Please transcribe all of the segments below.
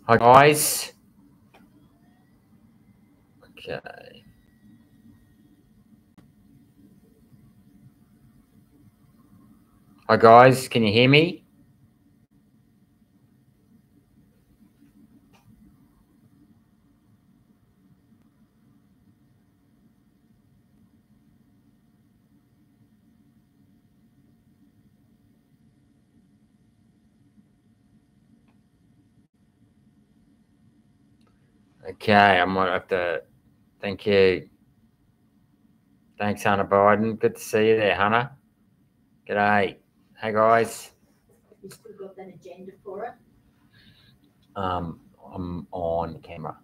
Hi guys. Okay. Hi guys, can you hear me? Okay, I might have to. Thank you. Thanks, Hannah Biden. Good to see you there, Hannah. G'day. Hey guys. You still got that agenda for it? I'm on camera.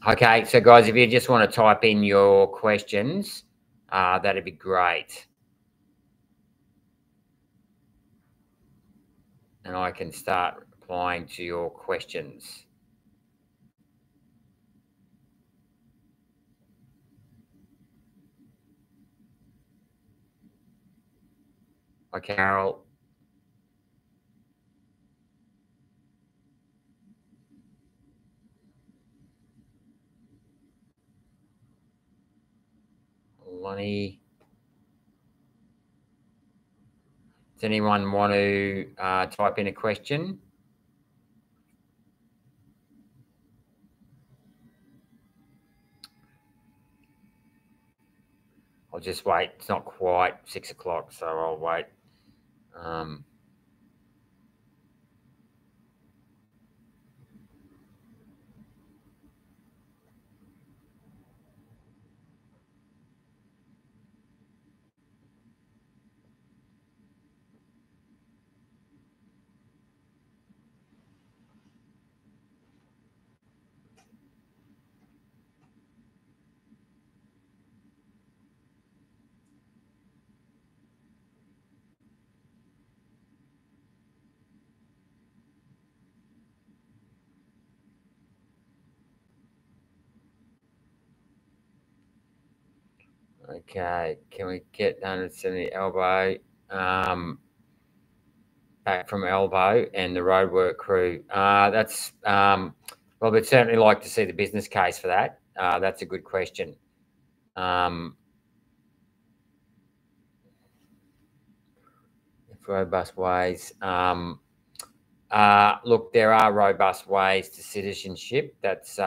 Okay, so guys, if you just want to type in your questions, that'd be great. And I can start replying to your questions. Hi, Carol. Lonnie. Does anyone want to type in a question? I'll just wait. It's not quite 6 o'clock, so I'll wait. Okay, can we get 170 Elbow back from Elbow and the roadwork crew? That's well, we'd certainly like to see the business case for that. That's a good question. If robust ways. Look, there are robust ways to citizenship. That's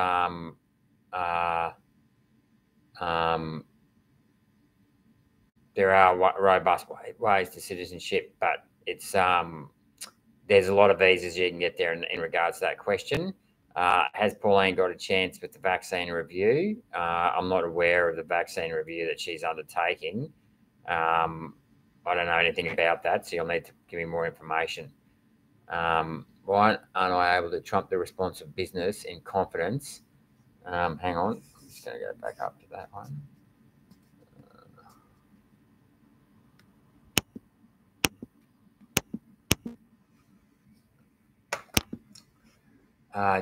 there are robust ways to citizenship, but it's there's a lot of visas you can get there in regards to that question. Has Pauline got a chance with the vaccine review? I'm not aware of the vaccine review that she's undertaking. I don't know anything about that, so you'll need to give me more information. Why aren't I able to trump the response of business in confidence? Hang on, I'm just going to go back up to that one.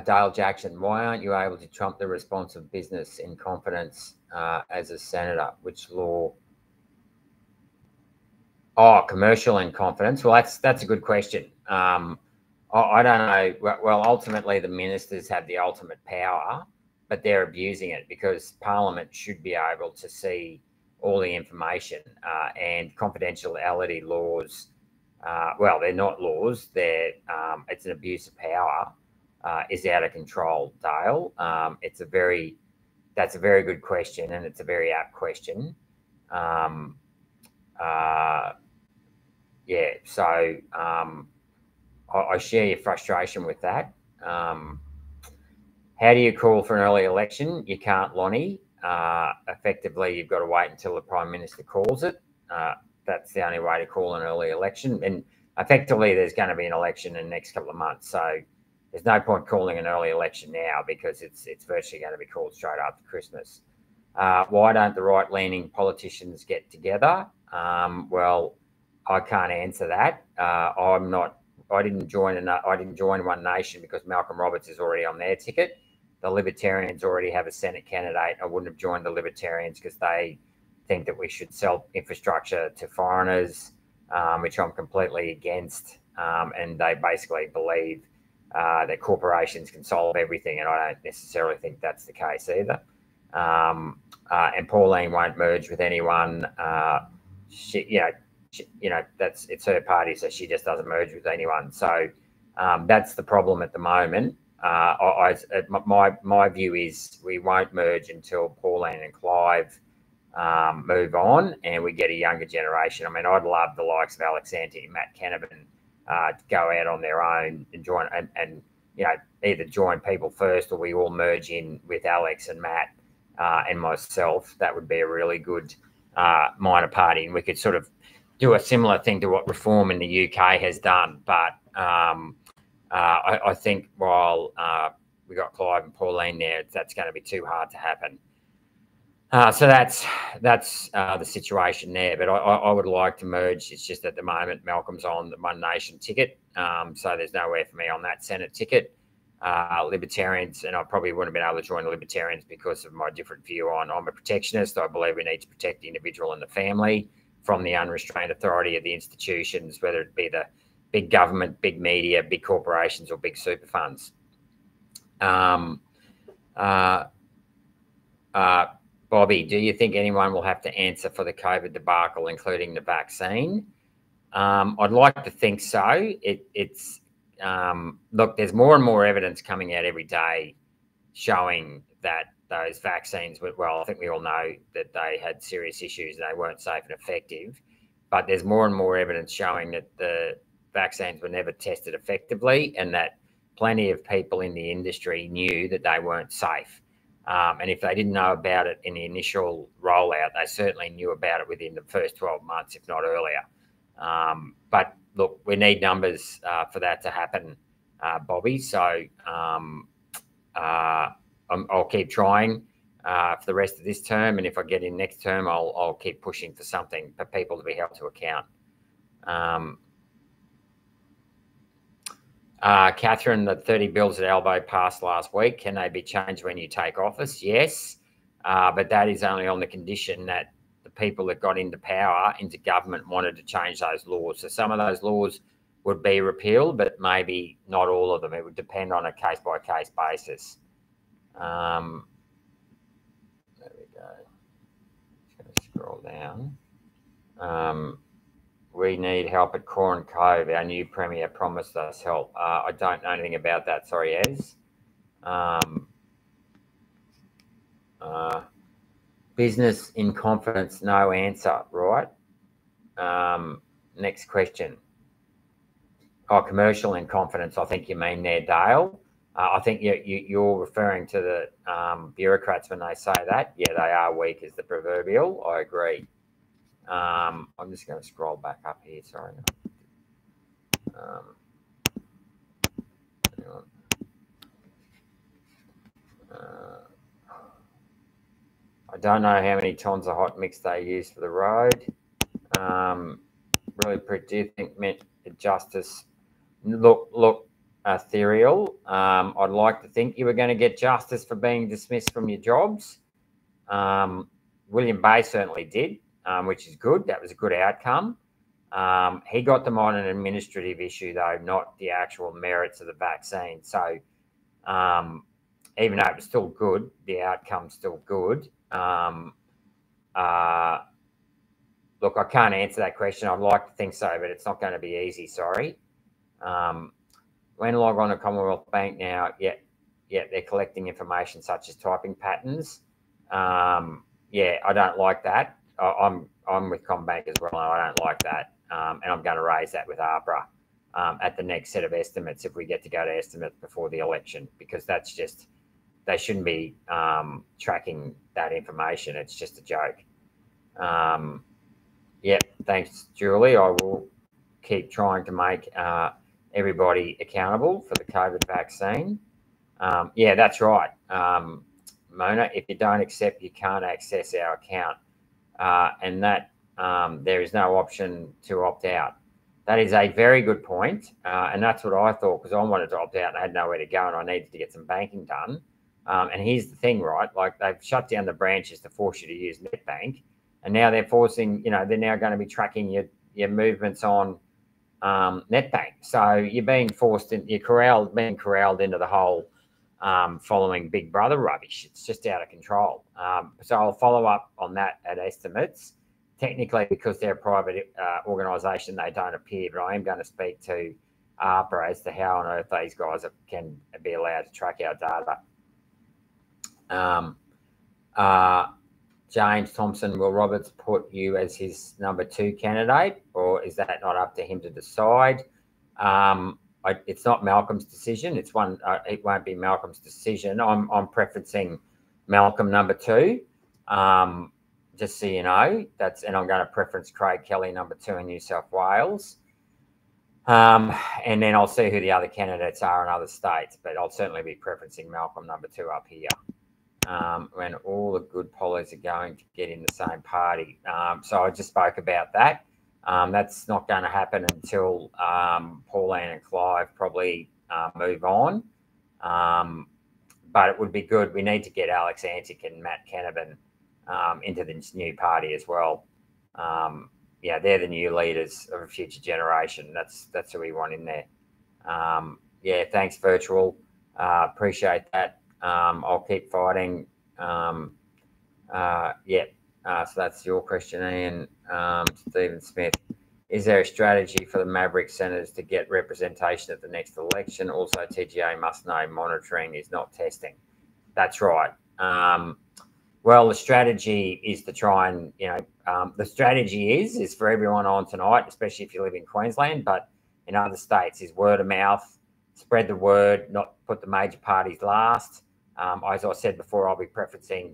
Dale Jackson, why aren't you able to trump the response of business in confidence as a senator? Which law? Oh, commercial in confidence. Well, that's a good question. I don't know. Well, ultimately, the ministers have the ultimate power, but they're abusing it because Parliament should be able to see all the information and confidentiality laws. Well, they're not laws. It's an abuse of power. Is out of control, Dale. That's a very good question, and it's a very apt question. Yeah, so I share your frustration with that. How do you call for an early election? You can't, Lonnie. Effectively, you've got to wait until the Prime Minister calls it. That's the only way to call an early election. And effectively, there's going to be an election in the next couple of months. So there's no point calling an early election now because it's virtually going to be called straight after Christmas. Why don't the right-leaning politicians get together? Well, I can't answer that. I didn't join One Nation because Malcolm Roberts is already on their ticket. The Libertarians already have a Senate candidate. I wouldn't have joined the Libertarians because they think that we should sell infrastructure to foreigners, which I'm completely against. and they basically believe that corporations can solve everything, and I don't necessarily think that's the case either. And Pauline won't merge with anyone. It's her party, so she just doesn't merge with anyone. So that's the problem at the moment. My view is we won't merge until Pauline and Clive move on and we get a younger generation. I mean, I'd love the likes of Alex Ante and Matt Canavan to go out on their own and join and either join People First or we all merge in with Alex and Matt and myself. That would be a really good minor party, and we could sort of do a similar thing to what Reform in the UK has done. But I think while we got Clive and Pauline there, that's going to be too hard to happen. So that's the situation there. But I would like to merge. It's just at the moment Malcolm's on the One Nation ticket, so there's nowhere for me on that Senate ticket. Libertarians, and I probably wouldn't have been able to join the Libertarians because of my different view on. I'm a protectionist. I believe we need to protect the individual and the family from the unrestrained authority of the institutions, whether it be the big government, big media, big corporations, or big super funds. Bobby, do you think anyone will have to answer for the COVID debacle, including the vaccine? I'd like to think so. Look, there's more and more evidence coming out every day showing that those vaccines were, well, I think we all know that they had serious issues and they weren't safe and effective, but there's more and more evidence showing that the vaccines were never tested effectively and that plenty of people in the industry knew that they weren't safe. And if they didn't know about it in the initial rollout, they certainly knew about it within the first 12 months, if not earlier. But look, we need numbers for that to happen, Bobby. So I'll keep trying for the rest of this term, and if I get in next term, I'll keep pushing for something for people to be held to account. Catherine, the 30 bills at Albo passed last week. Can they be changed when you take office? Yes, but that is only on the condition that the people that got into power, into government, wanted to change those laws. So some of those laws would be repealed, but maybe not all of them. It would depend on a case-by-case basis. There we go. Just going to scroll down. We need help at Coram Cove. Our new Premier promised us help. I don't know anything about that. Sorry, Ez. Business in confidence, no answer, right? Next question. Oh, commercial in confidence, I think you mean there, Dale. I think you're referring to the bureaucrats when they say that. Yeah, they are weak as the proverbial. I agree. I'm just going to scroll back up here. Sorry. Hang on. I don't know how many tons of hot mix they use for the road. Really, do you think meant justice? Look, ethereal. I'd like to think you were going to get justice for being dismissed from your jobs. William Bay certainly did. Which is good. That was a good outcome. He got them on an administrative issue, though, not the actual merits of the vaccine. So even though it was still good, the outcome's still good. Look, I can't answer that question. I'd like to think so, but it's not going to be easy, sorry. When log on to Commonwealth Bank now, yeah, they're collecting information such as typing patterns. Yeah, I don't like that. I'm with CommBank as well, and I don't like that. And I'm going to raise that with APRA at the next set of estimates if we get to go to estimates before the election, because that's just, they shouldn't be tracking that information. It's just a joke. Yeah, thanks, Julie. I will keep trying to make everybody accountable for the COVID vaccine. Yeah, that's right. Mona, if you don't accept, you can't access our account. And that there is no option to opt out. That is a very good point, and that's what I thought, because I wanted to opt out and I had nowhere to go and I needed to get some banking done. And here's the thing, right? Like, they've shut down the branches to force you to use NetBank, and now they're forcing, they're now going to be tracking your movements on net bank. So you're being forced in, being corralled into the whole following Big Brother rubbish. It's just out of control. So I'll follow up on that at estimates. Technically, because they're a private organisation, they don't appear, but I am going to speak to ARPA as to how on earth these guys can be allowed to track our data. James Thompson, will Roberts put you as his number 2 candidate, or is that not up to him to decide? It's not Malcolm's decision. It's one. It won't be Malcolm's decision. I'm preferencing Malcolm number 2. Just so you know, and I'm going to preference Craig Kelly number 2 in New South Wales. And then I'll see who the other candidates are in other states, but I'll certainly be preferencing Malcolm number 2 up here. When all the good pollies are going to get in the same party. So I just spoke about that. That's not going to happen until Pauline and Clive probably move on. But it would be good. We need to get Alex Antic and Matt Canavan into this new party as well. Yeah, they're the new leaders of a future generation. That's who we want in there. Yeah, thanks, Virtual. Appreciate that. I'll keep fighting. Yeah. So that's your question, Ian. Stephen Smith. Is there a strategy for the Maverick senators to get representation at the next election? Also, TGA must know monitoring is not testing. That's right. Well, the strategy is to try and, the strategy is for everyone on tonight, especially if you live in Queensland, but in other states, is word of mouth, spread the word, not put the major parties last. As I said before, I'll be preferencing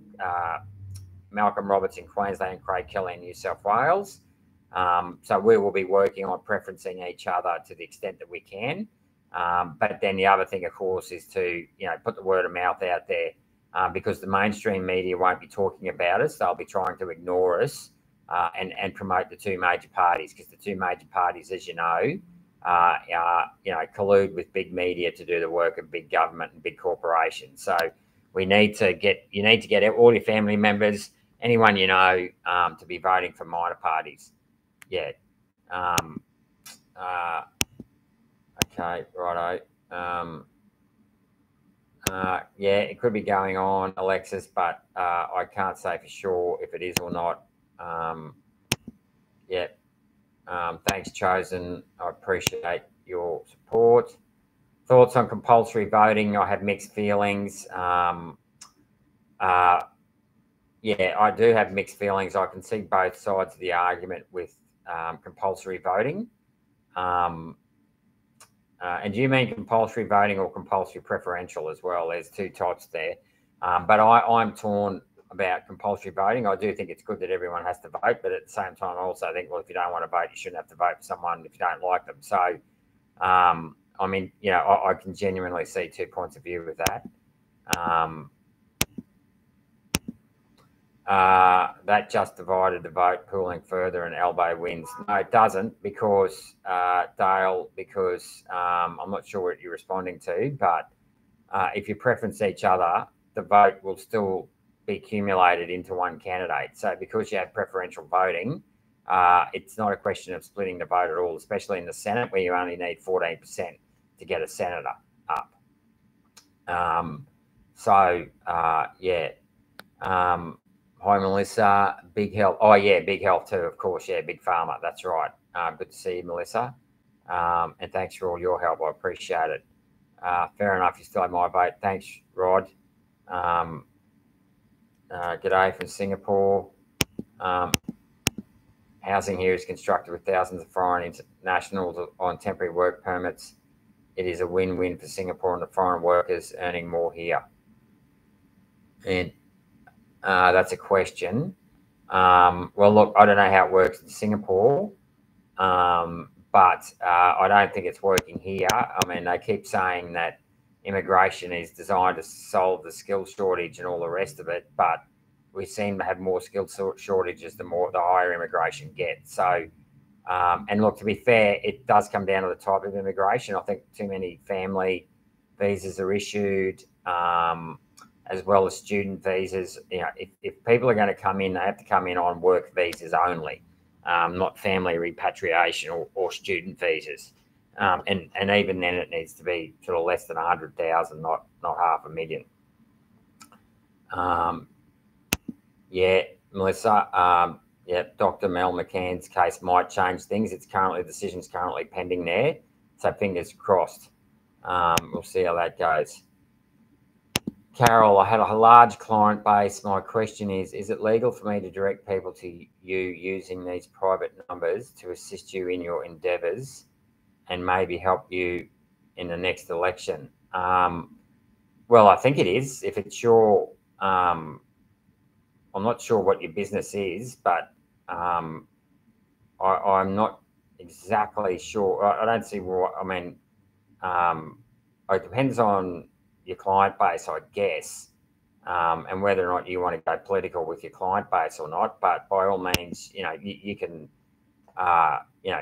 Malcolm Roberts in Queensland, Craig Kelly in New South Wales. So we will be working on preferencing each other to the extent that we can. But then the other thing, of course, is to put the word of mouth out there because the mainstream media won't be talking about us. They'll be trying to ignore us and promote the 2 major parties, because the 2 major parties, as you know, collude with big media to do the work of big government and big corporations. So you need to get all your family members, anyone you know, to be voting for minor parties. Yeah. Okay, righto. Yeah, it could be going on, Alexis, but I can't say for sure if it is or not. Yeah. Thanks, Chosen. I appreciate your support. Thoughts on compulsory voting? I have mixed feelings. Yeah, I do have mixed feelings. I can see both sides of the argument with compulsory voting. And do you mean compulsory voting or compulsory preferential as well? There's 2 types there. But I'm torn about compulsory voting. I do think it's good that everyone has to vote, but at the same time, I also think, well, if you don't want to vote, you shouldn't have to vote for someone if you don't like them. So, I mean, I can genuinely see 2 points of view with that. That just divided the vote, pooling further, and Albo wins. No, it doesn't, because Dale, because I'm not sure what you're responding to, but if you preference each other, the vote will still be accumulated into one candidate. So because you have preferential voting, it's not a question of splitting the vote at all, especially in the Senate, where you only need 14% to get a senator up. Yeah. Hi, Melissa. Big Health. Oh, yeah, Big Health too, of course. Yeah, Big Pharma. That's right. Good to see you, Melissa. And thanks for all your help. I appreciate it. Fair enough. You still have my vote. Thanks, Rod. G'day from Singapore. Housing here is constructed with thousands of foreign internationals on temporary work permits. It is a win-win for Singapore and the foreign workers earning more here. And that's a question. Well, look, I don't know how it works in Singapore, but I don't think it's working here. I mean, they keep saying that immigration is designed to solve the skills shortage and all the rest of it, but we seem to have more skills shortages the higher immigration gets. So, and look, to be fair, it does come down to the type of immigration. I think too many family visas are issued, as well as student visas. If people are going to come in, they have to come in on work visas only. not family repatriation or student visas. And even then, it needs to be sort of less than 100,000, not 500,000. Yeah, Melissa. Yeah, Dr. Mel McCann's case might change things. Decision's currently pending there, so fingers crossed. We'll see how that goes. Carol, I had a large client base. My question is it legal for me to direct people to you using these private numbers to assist you in your endeavours and maybe help you in the next election? Well, I think it is. If it's your, I'm not sure what your business is, but I'm not exactly sure. I don't see what, I mean, it depends on your client base, I guess, and whether or not you want to go political with your client base or not. But by all means, you can,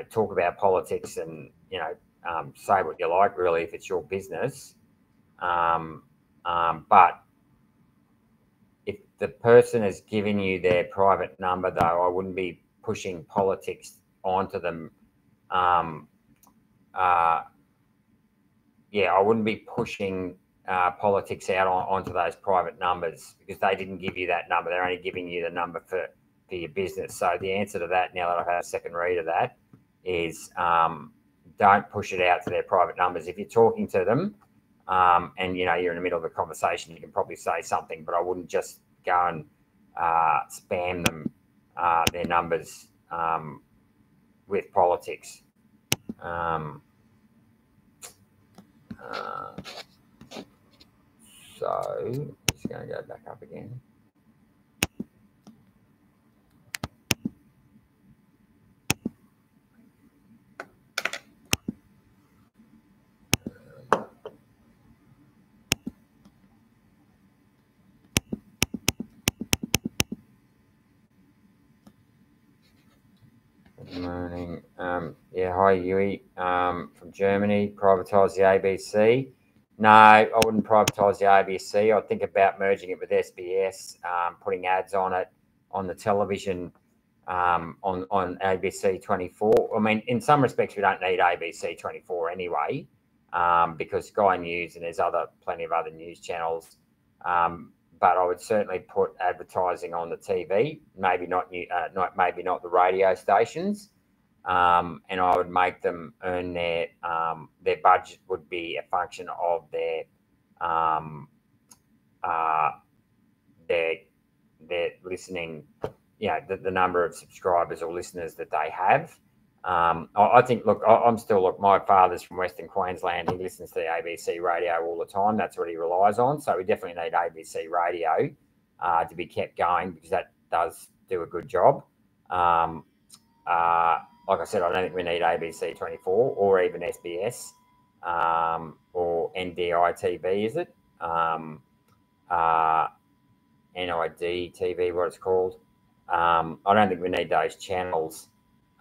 talk about politics and, say what you like, really, if it's your business. But if the person has given you their private number, though, I wouldn't be pushing politics onto them. I wouldn't be pushing politics out onto those private numbers because they didn't give you that number. They're only giving you the number for your business. So the answer to that, now that I've had a second read of that, is don't push it out to their private numbers. If you're talking to them and you're in the middle of a conversation, you can probably say something, but I wouldn't just go and spam them their numbers with politics. So just going to go back up again. Good morning. Hi, Yui from Germany. Privatise the ABC. No, I wouldn't privatise the ABC. I'd think about merging it with SBS, putting ads on it on the television on ABC 24. I mean, in some respects, we don't need ABC 24 anyway, because Sky News and there's plenty of other news channels. But I would certainly put advertising on the TV, maybe not the radio stations, and I would make them earn their budget would be a function of their listening, the number of subscribers or listeners that they have. I think, my father's from Western Queensland. He listens to the ABC radio all the time. That's what he relies on. So we definitely need ABC radio to be kept going because that does do a good job. Like I said, I don't think we need ABC 24 or even SBS or NDI TV, is it? NID TV, what it's called. I don't think we need those channels.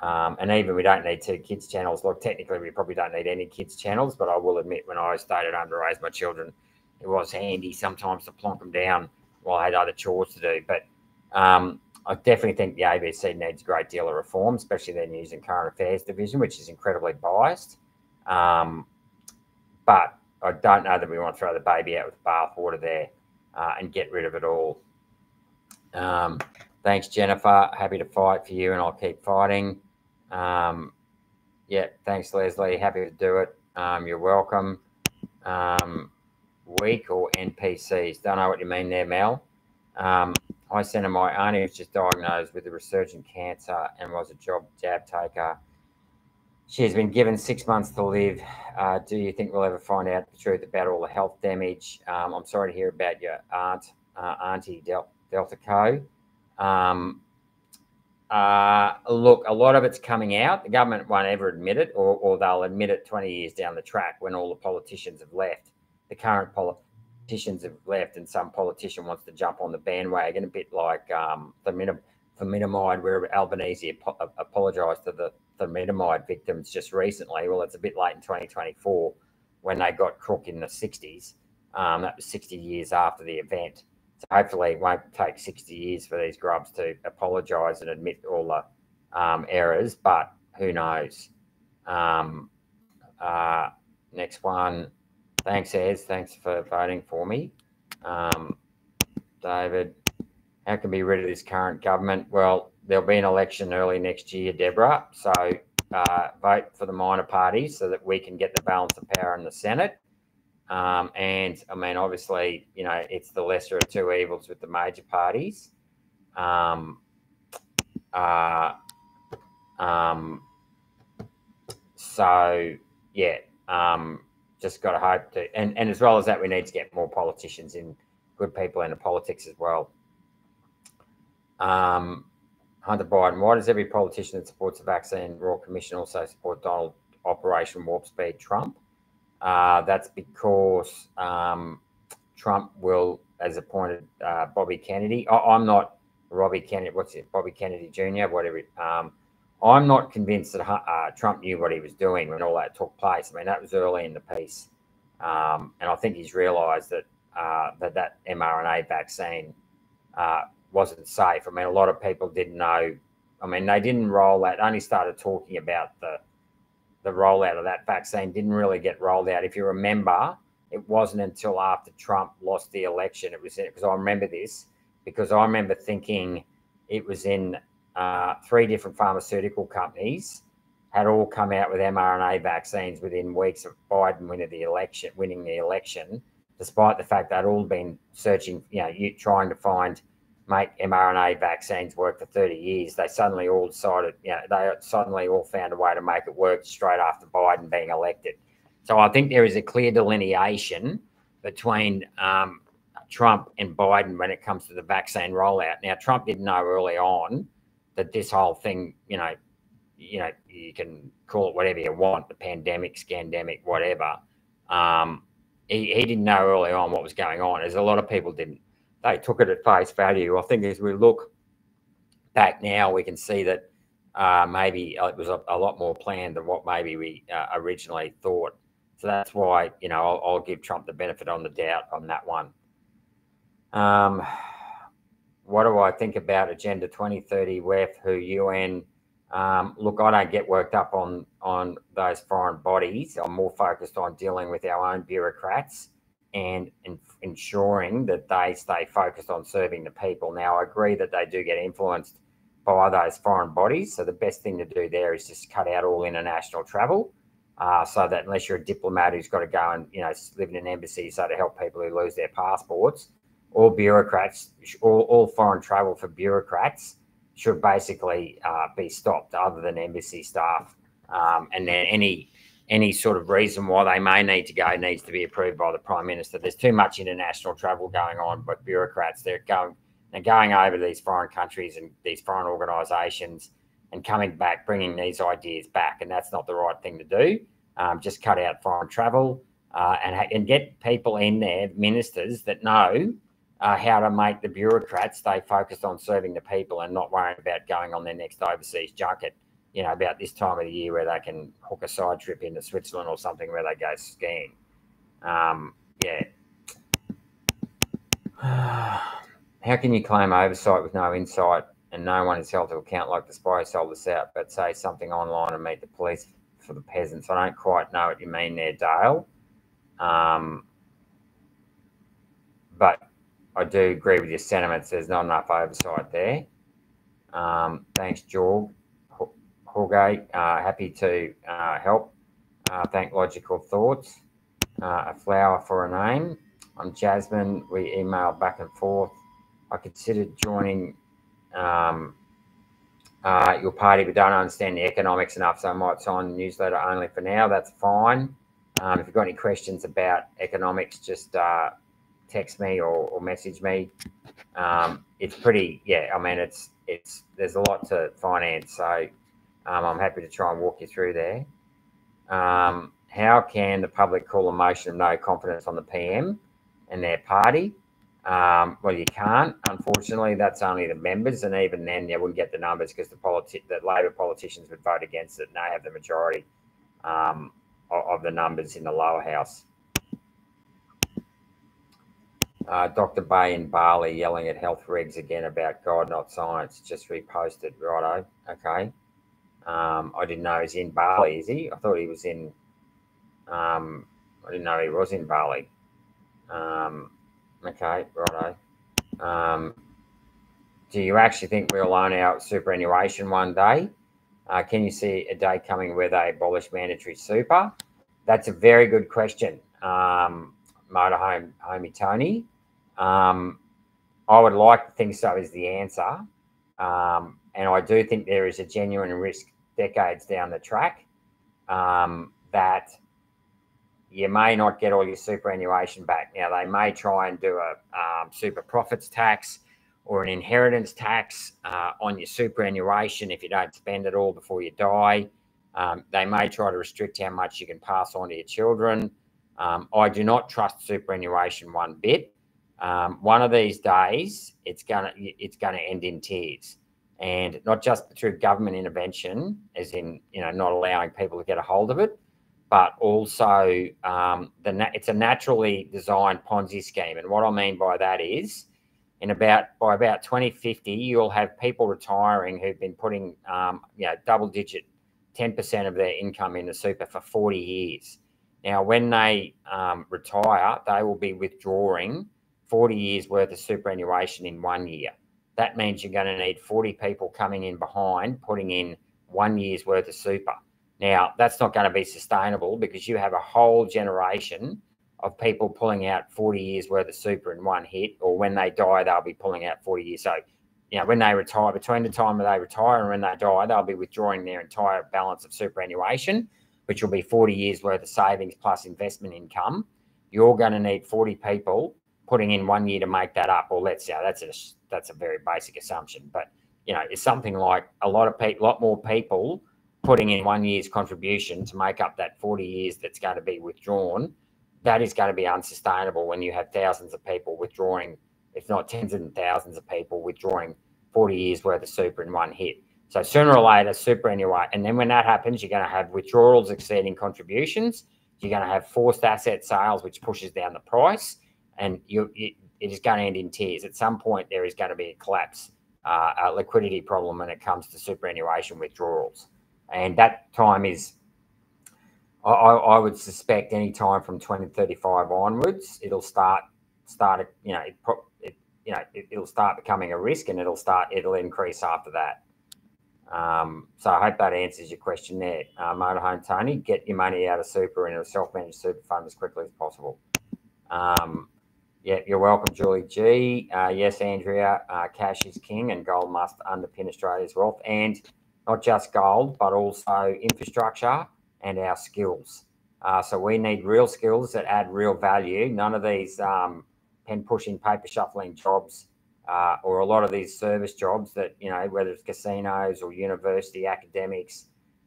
And even we don't need 2 kids channels. Look, technically, we probably don't need any kids channels, but I will admit when I stayed at home to raise my children, it was handy sometimes to plonk them down while I had other chores to do. But I definitely think the ABC needs a great deal of reform, especially their news and current affairs division, which is incredibly biased. But I don't know that we want to throw the baby out with the bathwater there and get rid of it all. Thanks, Jennifer. Happy to fight for you, and I'll keep fighting. Thanks, Leslie. Happy to do it. You're welcome. Weak or NPCs? Don't know what you mean there, Mel. I sent her my auntie was just diagnosed with a resurgent cancer and was a jab taker. She has been given 6 months to live. Do you think we'll ever find out the truth about all the health damage? I'm sorry to hear about your auntie Delta Co. Look, a lot of it's coming out. The government won't ever admit it, or they'll admit it 20 years down the track when all the politicians have left. The current politicians have left, and some politician wants to jump on the bandwagon, a bit like thalidomide, where Albanese apologised to the thalidomide victims just recently. Well, it's a bit late in 2024 when they got crook in the 60s. That was 60 years after the event. So hopefully it won't take 60 years for these grubs to apologise and admit all errors, but who knows? Next one. Thanks, Ez. Thanks for voting for me. David, how can we be rid of this current government? Well, there'll be an election early next year, Deborah. So vote for the minor parties so that we can get the balance of power in the Senate. And I mean, obviously, you know, it's the lesser of two evils with the major parties. So yeah, just got to hope to, and as well as that, we need to get more politicians in, good people into politics as well. Hunter Biden, why does every politician that supports the vaccine Royal Commission also support Donald Operation Warp Speed Trump? That's because Trump has appointed Bobby Kennedy. I'm not Robbie Kennedy. What's it? Bobby Kennedy Jr. Whatever. I'm not convinced that Trump knew what he was doing when all that took place. I mean, that was early in the piece, and I think he's realised that that mRNA vaccine wasn't safe. I mean, a lot of people didn't know. I mean, they didn't roll that. Only started talking about the rollout of that vaccine. Didn't really get rolled out. If you remember, it wasn't until after Trump lost the election. It was because I remember this because I remember thinking it was in 3 different pharmaceutical companies had all come out with mRNA vaccines within weeks of Biden winning the election, despite the fact they'd all been searching, trying to make mRNA vaccines work for 30 years. They suddenly all decided, they suddenly all found a way to make it work straight after Biden being elected. So I think there is a clear delineation between Trump and Biden when it comes to the vaccine rollout. Now, Trump didn't know early on that this whole thing, you can call it whatever you want, the pandemic, scandemic, whatever. He didn't know early on what was going on, as a lot of people didn't. They took it at face value. I think as we look back now, we can see that maybe it was a lot more planned than what maybe we originally thought. So that's why, I'll give Trump the benefit on the doubt on that one. What do I think about Agenda 2030, WEF, WHO, UN? Look, I don't get worked up on those foreign bodies. I'm more focused on dealing with our own bureaucrats and ensuring that they stay focused on serving the people. Now, I agree that they do get influenced by those foreign bodies. So the best thing to do there is just cut out all international travel, so that unless you're a diplomat who's got to go and live in an embassy, so to help people who lose their passports, all bureaucrats, all foreign travel for bureaucrats should basically be stopped, other than embassy staff. And then any sort of reason why they may need to go needs to be approved by the Prime Minister. There's too much international travel going on, but bureaucrats, they're going over to these foreign countries and these foreign organisations and coming back, bringing these ideas back, and that's not the right thing to do. Just cut out foreign travel and get people in there, ministers that know how to make the bureaucrats stay focused on serving the people and not worrying about going on their next overseas junket, about this time of the year where they can hook a side trip into Switzerland or something where they go skiing. Yeah. How can you claim oversight with no insight and no one is held to account like the spy who sold us out, but say something online and meet the police for the peasants? I don't quite know what you mean there, Dale. But I do agree with your sentiments. There's not enough oversight there. Thanks, Jorg. Jorge, happy to help. Thank Logical Thoughts. A flower for a name. I'm Jasmine. We emailed back and forth. I considered joining your party, but don't understand the economics enough, so I might sign the newsletter only for now. That's fine. If you've got any questions about economics, just text me or message me. It's pretty, I mean, there's a lot to finance, so I'm happy to try and walk you through there. How can the public call a motion of no confidence on the PM and their party? Well, you can't. Unfortunately, that's only the members, and even then, they wouldn't get the numbers because the Labor politicians would vote against it, and they have the majority of the numbers in the lower house. Dr. Bay in Bali yelling at health regs again about God, not science. Just reposted. Righto. Okay. I didn't know he's in Bali, is he? I thought he was in. I didn't know he was in Bali. Okay, righto. Do you actually think we'll own our superannuation one day? Can you see a day coming where they abolish mandatory super? That's a very good question, Motorhome Homie Tony. I would like to think so is the answer. And I do think there is a genuine risk decades down the track that you may not get all your superannuation back. Now, they may try and do a super profits tax or an inheritance tax on your superannuation if you don't spend it all before you die. They may try to restrict how much you can pass on to your children. I do not trust superannuation one bit. One of these days, it's gonna end in tears, and not just through government intervention, as in not allowing people to get a hold of it, but also it's a naturally designed Ponzi scheme. And what I mean by that is, by about 2050, you'll have people retiring who've been putting double-digit 10% of their income in the super for 40 years. Now, when they retire, they will be withdrawing 40 years worth of superannuation in 1 year. That means you're going to need 40 people coming in behind, putting in 1 year's worth of super. Now, that's not going to be sustainable because you have a whole generation of people pulling out 40 years worth of super in one hit, or when they die, they'll be pulling out 40 years. So, when they retire, between the time that they retire and when they die, they'll be withdrawing their entire balance of superannuation, which will be 40 years worth of savings plus investment income. You're going to need 40 people putting in 1 year to make that up. Or let's say that's a very basic assumption, but it's something like a lot more people putting in 1 year's contribution to make up that 40 years that's going to be withdrawn. That is going to be unsustainable when you have thousands of people withdrawing, if not tens of thousands of people withdrawing 40 years worth of super in one hit. So sooner or later, superannuation, and then when that happens, you're going to have withdrawals exceeding contributions. You're going to have forced asset sales, which pushes down the price, and it is going to end in tears. At some point, there is going to be a collapse, a liquidity problem when it comes to superannuation withdrawals. And that time is, I would suspect, any time from 2035 onwards, it'll start. It'll start becoming a risk, and it'll increase after that. So I hope that answers your question there, Motorhome Tony. Get your money out of super into a self-managed super fund as quickly as possible. Yeah, you're welcome, Julie G. Yes, Andrea, cash is king, and gold must underpin Australia's wealth, and not just gold, but also infrastructure and our skills. So we need real skills that add real value. None of these pen pushing, paper shuffling jobs, or a lot of these service jobs that, whether it's casinos or university academics,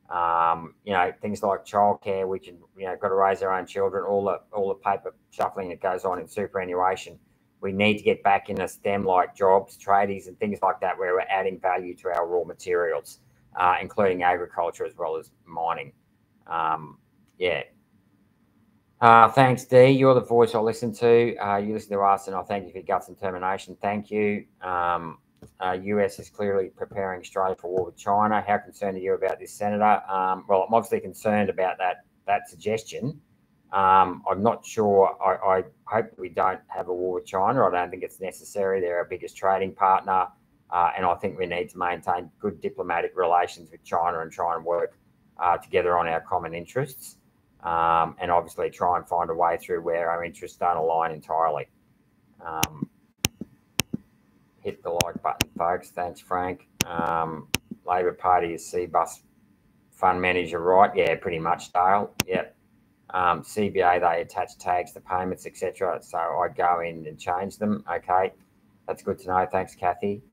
things like childcare, we can, got to raise our own children, all the paper shuffling that goes on in superannuation. We need to get back into STEM-like jobs, tradies and things like that, where we're adding value to our raw materials, including agriculture as well as mining. Thanks, Dee. You're the voice I listen to. You listen to us, and I thank you for your guts and determination. Thank you. US is clearly preparing Australia for war with China. How concerned are you about this, Senator? Well, I'm obviously concerned about that suggestion. I'm not sure. I hope we don't have a war with China. I don't think it's necessary. They're our biggest trading partner, and I think we need to maintain good diplomatic relations with China and try and work together on our common interests, and obviously try and find a way through where our interests don't align entirely. Hit the like button, folks. Thanks, Frank. Labor Party is CBUS fund manager, right? Yeah, pretty much, Dale. Yep. CBA, they attach tags to payments, etc. So I go in and change them. Okay, that's good to know. Thanks, Kathy.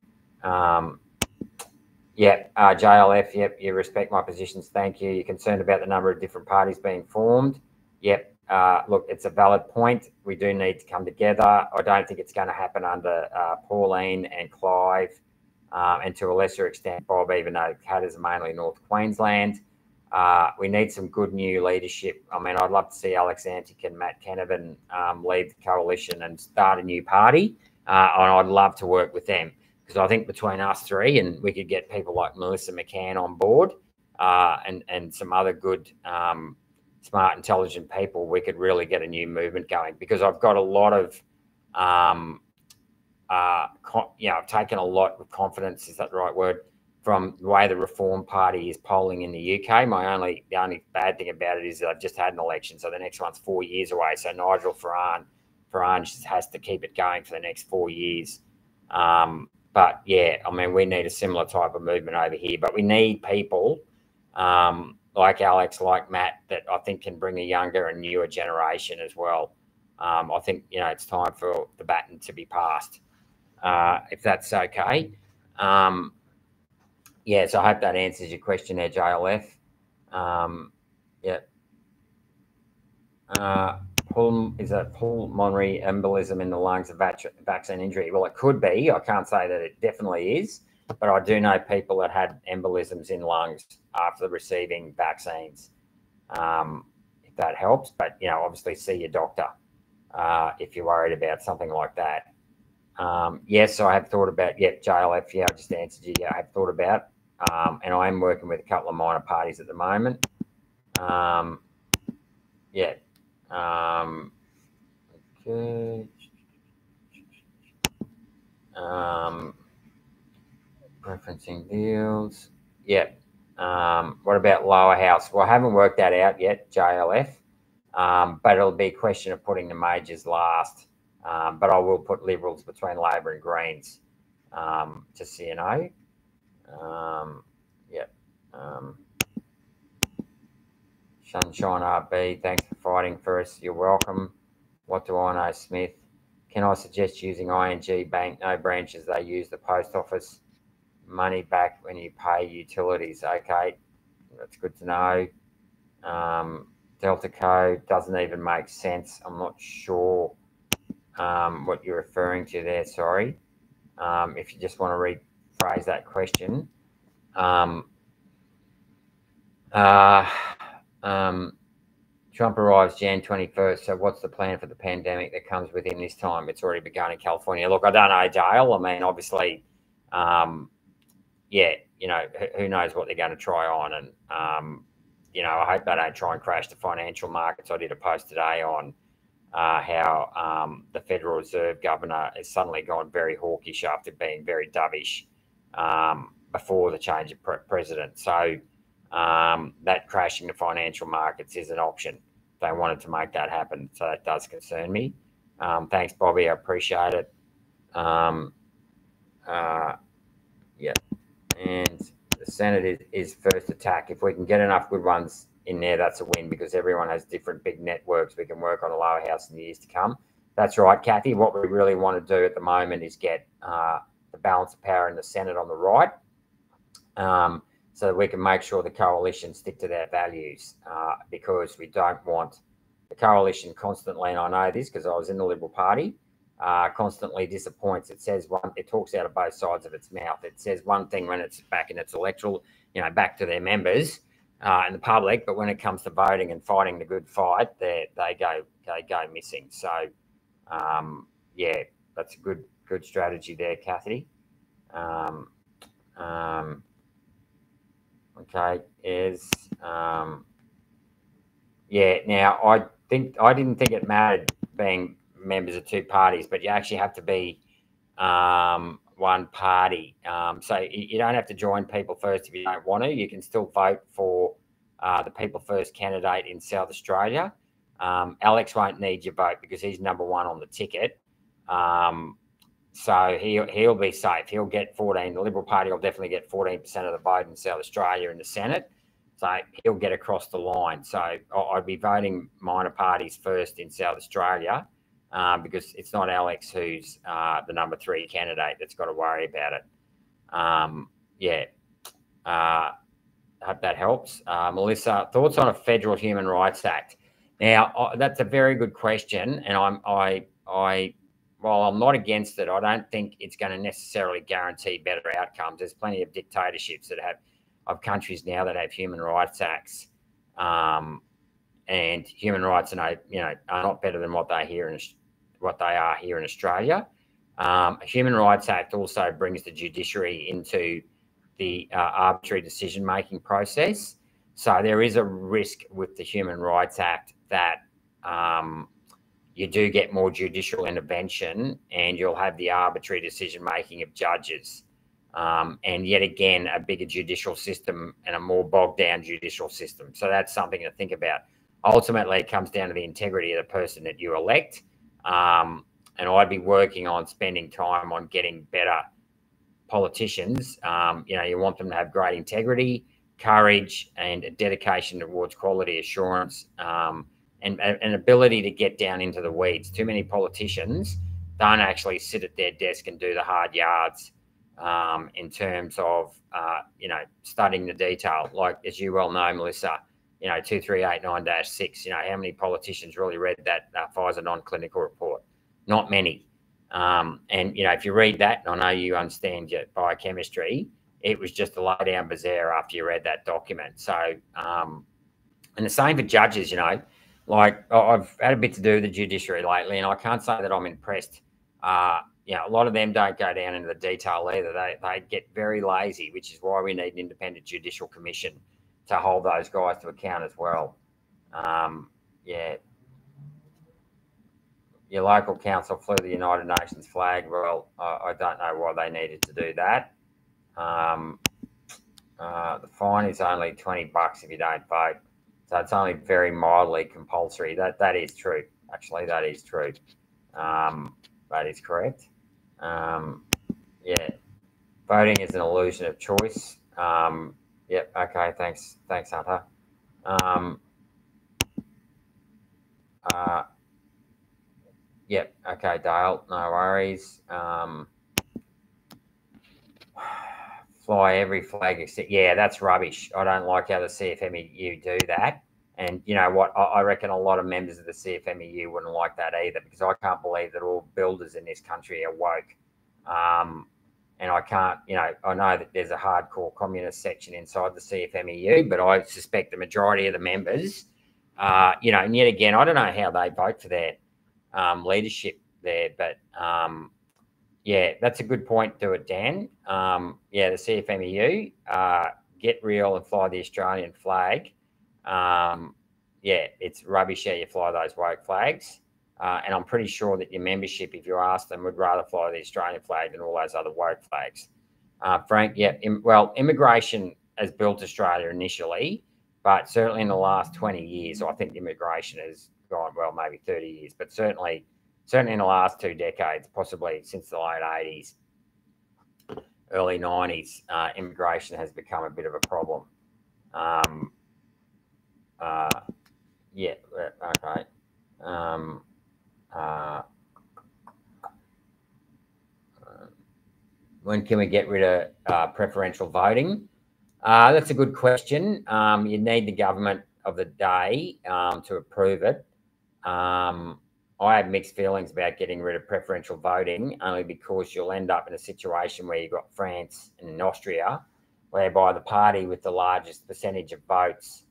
JLF, yep, you respect my positions. Thank you. You're concerned about the number of different parties being formed. Yep. Look, it's a valid point. We do need to come together. I don't think it's going to happen under Pauline and Clive, and to a lesser extent Bob, even though Catters are mainly North Queensland. We need some good new leadership. I mean, I'd love to see Alex Antic and Matt Canavan lead the coalition and start a new party, and I'd love to work with them, because I think between us three, and we could get people like Melissa McCann on board, and some other good, smart, intelligent people, we could really get a new movement going. Because I've got a lot of, I've taken a lot of confidence, is that the right word, from the way the Reform Party is polling in the UK. The only bad thing about it is that I've just had an election, so the next one's 4 years away. So Nigel Farage just has to keep it going for the next 4 years. But yeah, I mean, we need a similar type of movement over here. But we need people like Alex, like Matt, that I think can bring a younger and newer generation as well. I think, it's time for the baton to be passed, if that's okay. Yeah, so I hope that answers your question there, JLF. Yeah. Pulmonary embolism in the lungs of vaccine injury? Well, it could be. I can't say that it definitely is, but I do know people that had embolisms in lungs after receiving vaccines, if that helps. But, obviously see your doctor if you're worried about something like that. Yes, I have thought about, JLF, I just answered you. I have thought about, and I am working with a couple of minor parties at the moment. Okay. Preferencing deals. What about lower house? Well, I haven't worked that out yet, JLF. But it'll be a question of putting the majors last. But I will put Liberals between Labor and Greens, just so you know. Sunshine RB, thanks for fighting for us. You're welcome. What do I know, Smith? Can I suggest using ING Bank? No branches. They use the post office. Money back when you pay utilities. Okay, that's good to know. Delta code doesn't even make sense. I'm not sure what you're referring to there. Sorry. If you just want to rephrase that question. Trump arrives Jan 21st. So what's the plan for the pandemic that comes with him this time? It's already begun in California. Look, I don't know, Dale. I mean, obviously, who knows what they're going to try on. And, I hope they don't try and crash the financial markets. I did a post today on how the Federal Reserve governor has suddenly gone very hawkish after being very dovish before the change of president. So that crashing the financial markets is an option. They wanted to make that happen. So that does concern me. Thanks, Bobby. I appreciate it. And the Senate is first attack. If we can get enough good ones in there, that's a win, because everyone has different big networks. We can work on a lower house in the years to come. That's right, Kathy. What we really want to do at the moment is get the balance of power in the Senate on the right, so that we can make sure the coalition stick to their values, because we don't want the coalition constantly, and I know this because I was in the Liberal Party, constantly disappoints. It talks out of both sides of its mouth. It says one thing when it's back in its electoral, back to their members and the public, but when it comes to voting and fighting the good fight, they go missing. So, that's a good strategy there, Kathy. Okay, now I didn't think it mattered being members of two parties, but you actually have to be one party. So you don't have to join People First if you don't want to. You can still vote for the People First candidate in South Australia. Alex won't need your vote because he's number one on the ticket. So he'll be safe. He'll get 14. The Liberal Party will definitely get 14% of the vote in South Australia in the Senate. So he'll get across the line. So I'd be voting minor parties first in South Australia, because it's not Alex who's the number 3 candidate that's got to worry about it. Hope that helps. Melissa, thoughts on a federal Human Rights Act? Now, that's a very good question, and while I'm not against it, I don't think it's going to necessarily guarantee better outcomes. There's plenty of dictatorships of countries now that have human rights acts, and human rights are not better than what they are here in Australia. A Human Rights Act also brings the judiciary into the arbitrary decision-making process. So there is a risk with the Human Rights Act that you do get more judicial intervention and you'll have the arbitrary decision-making of judges. And yet again, a bigger judicial system and a more bogged down judicial system. So that's something to think about. Ultimately, it comes down to the integrity of the person that you elect. And I'd be working on spending time on getting better politicians. You want them to have great integrity, courage, and a dedication towards quality assurance, and an ability to get down into the weeds. Too many politicians don't actually sit at their desk and do the hard yards in terms of, studying the detail. Like, as you well know, Melissa, 2389-6, how many politicians really read that Pfizer non-clinical report? Not many. And, if you read that, and I know you understand your biochemistry, it was just a low-down bazaar after you read that document. So, and the same for judges, like I've had a bit to do with the judiciary lately, and I can't say that I'm impressed. A lot of them don't go down into the detail either. They get very lazy, which is why we need an independent judicial commission to hold those guys to account as well. Your local council flew the United Nations flag. Well, I don't know why they needed to do that. The fine is only $20 if you don't vote. So it's only very mildly compulsory. That is true. Actually, that is true. That is correct. Voting is an illusion of choice. Yep. Okay. Thanks, Hunter. Yep. Okay, Dale. No worries. Fly every flag except, that's rubbish. I don't like how the CFMEU do that. And you know what? I reckon a lot of members of the CFMEU wouldn't like that either, because I can't believe that all builders in this country are woke. And I can't, I know that there's a hardcore communist section inside the CFMEU, but I suspect the majority of the members, and yet again, I don't know how they vote for their leadership there, but that's a good point. Do it, Dan. The CFMEU, get real and fly the Australian flag. It's rubbish how you fly those woke flags. And I'm pretty sure that your membership, if you ask them, would rather fly the Australian flag than all those other woke flags. Frank, immigration has built Australia initially, but certainly in the last 20 years, I think immigration has gone, maybe 30 years, but certainly in the last 2 decades, possibly since the late 80s, early 90s, immigration has become a bit of a problem. Okay. When can we get rid of preferential voting? That's a good question. You need the government of the day to approve it. I have mixed feelings about getting rid of preferential voting, only because you'll end up in a situation where you've got France and Austria, whereby the party with the largest percentage of votes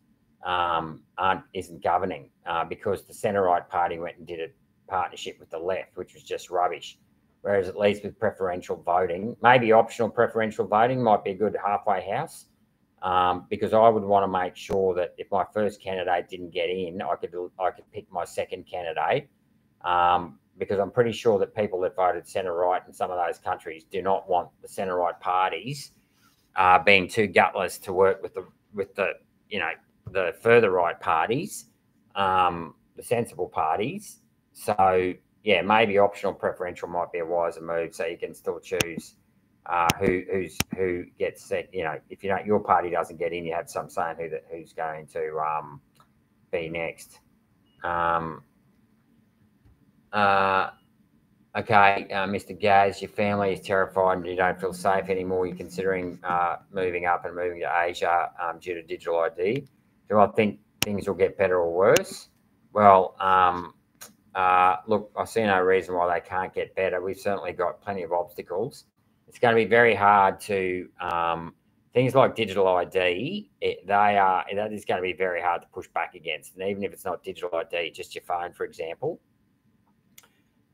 isn't governing, because the centre-right party went and did a partnership with the left, which was just rubbish. Whereas at least with preferential voting, maybe optional preferential voting might be a good halfway house, because I would want to make sure that if my first candidate didn't get in, I could pick my second candidate, because I'm pretty sure that people that voted centre-right in some of those countries do not want the centre-right parties being too gutless to work with the further right parties, the sensible parties. So maybe optional preferential might be a wiser move, so you can still choose who gets set. If your party doesn't get in, you have some saying who's going to be next. Okay, Mr. Gaz, your family is terrified and you don't feel safe anymore. You're considering moving up and moving to Asia due to digital ID. Do I think things will get better or worse? Well, look, I see no reason why they can't get better. We've certainly got plenty of obstacles. It's going to be very hard to things like digital ID. That is going to be very hard to push back against. And even if it's not digital ID, just your phone, for example.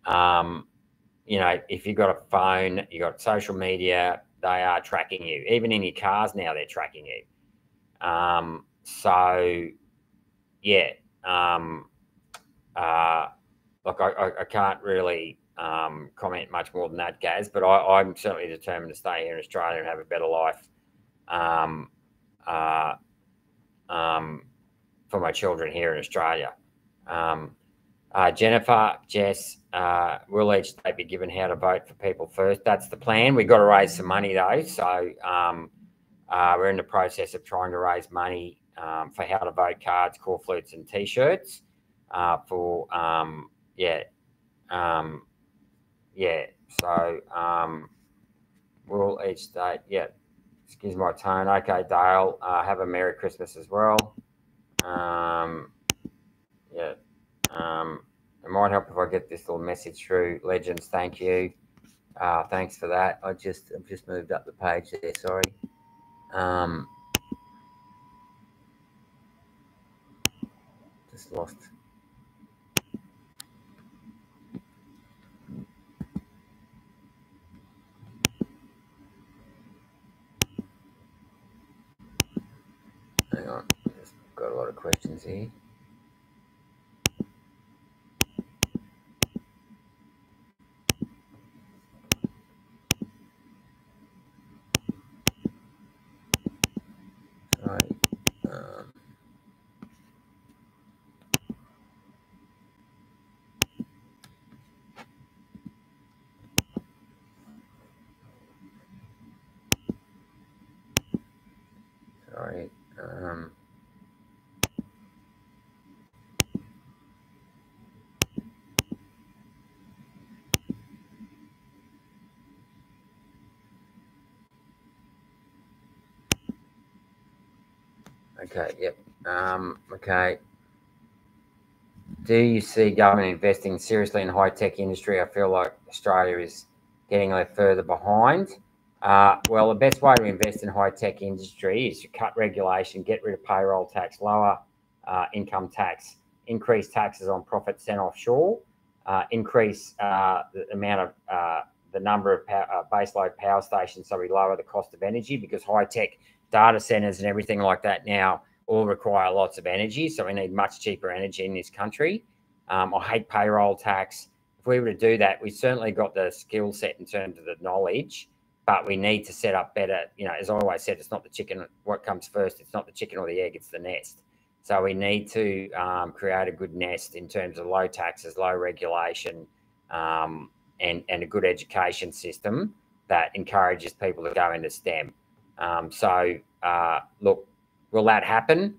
If you've got a phone, you've got social media, they are tracking you. Even in your cars now, they're tracking you. So, yeah. Look, I can't really comment much more than that, Gaz, but I'm certainly determined to stay here in Australia and have a better life for my children here in Australia. Jennifer, Jess, will each state be given how to vote for people first? That's the plan. We've got to raise some money though, so we're in the process of trying to raise money for how to vote cards, corflutes, and T-shirts. So we'll each state. Yeah, excuse my tone. Okay, Dale. Have a Merry Christmas as well. It might help if I get this little message through. Legends, thank you. Thanks for that. I've just moved up the page there. Sorry. Just lost. Hang on. Just got a lot of questions here. Sorry. Sorry. Okay, yep. Okay. Do you see government investing seriously in high-tech industry? I feel like Australia is getting a little further behind. Well, the best way to invest in high-tech industry is to cut regulation, get rid of payroll tax, lower income tax, increase taxes on profits sent offshore, increase the amount of the number of baseload power stations so we lower the cost of energy, because high-tech data centers and everything like that now all require lots of energy, so we need much cheaper energy in this country. I hate payroll tax. If we were to do that, we certainly got the skill set in terms of the knowledge, but we need to set up better. As I always said, it's not the chicken. What comes first? It's not the chicken or the egg, it's the nest. So we need to create a good nest in terms of low taxes, low regulation, and a good education system that encourages people to go into STEM. Look, will that happen?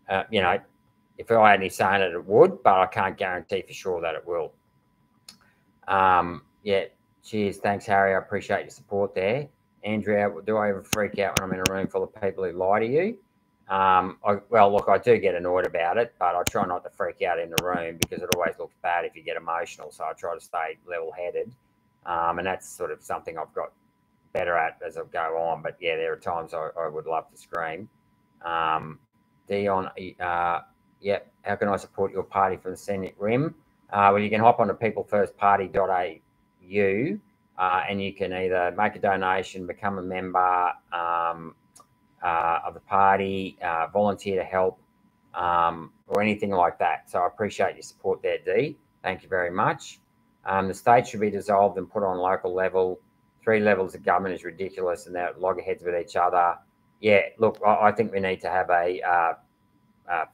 If I had any saying it would, but I can't guarantee for sure that it will. Yeah, cheers. Thanks, Harry. I appreciate your support there. Andrea, do I ever freak out when I'm in a room full of people who lie to you? Well, look, I do get annoyed about it, but I try not to freak out in the room because it always looks bad if you get emotional. So I try to stay level-headed, and that's sort of something I've got better at as I go on. But yeah, there are times I would love to scream. Dion, yep. How can I support your party from the Scenic Rim? Well, you can hop on to peoplefirstparty.au, and you can either make a donation, become a member of the party, volunteer to help, or anything like that. So I appreciate your support there, Dee. Thank you very much. The state should be dissolved and put on local level. 3 levels of government is ridiculous, and they're loggerheads with each other. Yeah, look, I think we need to have a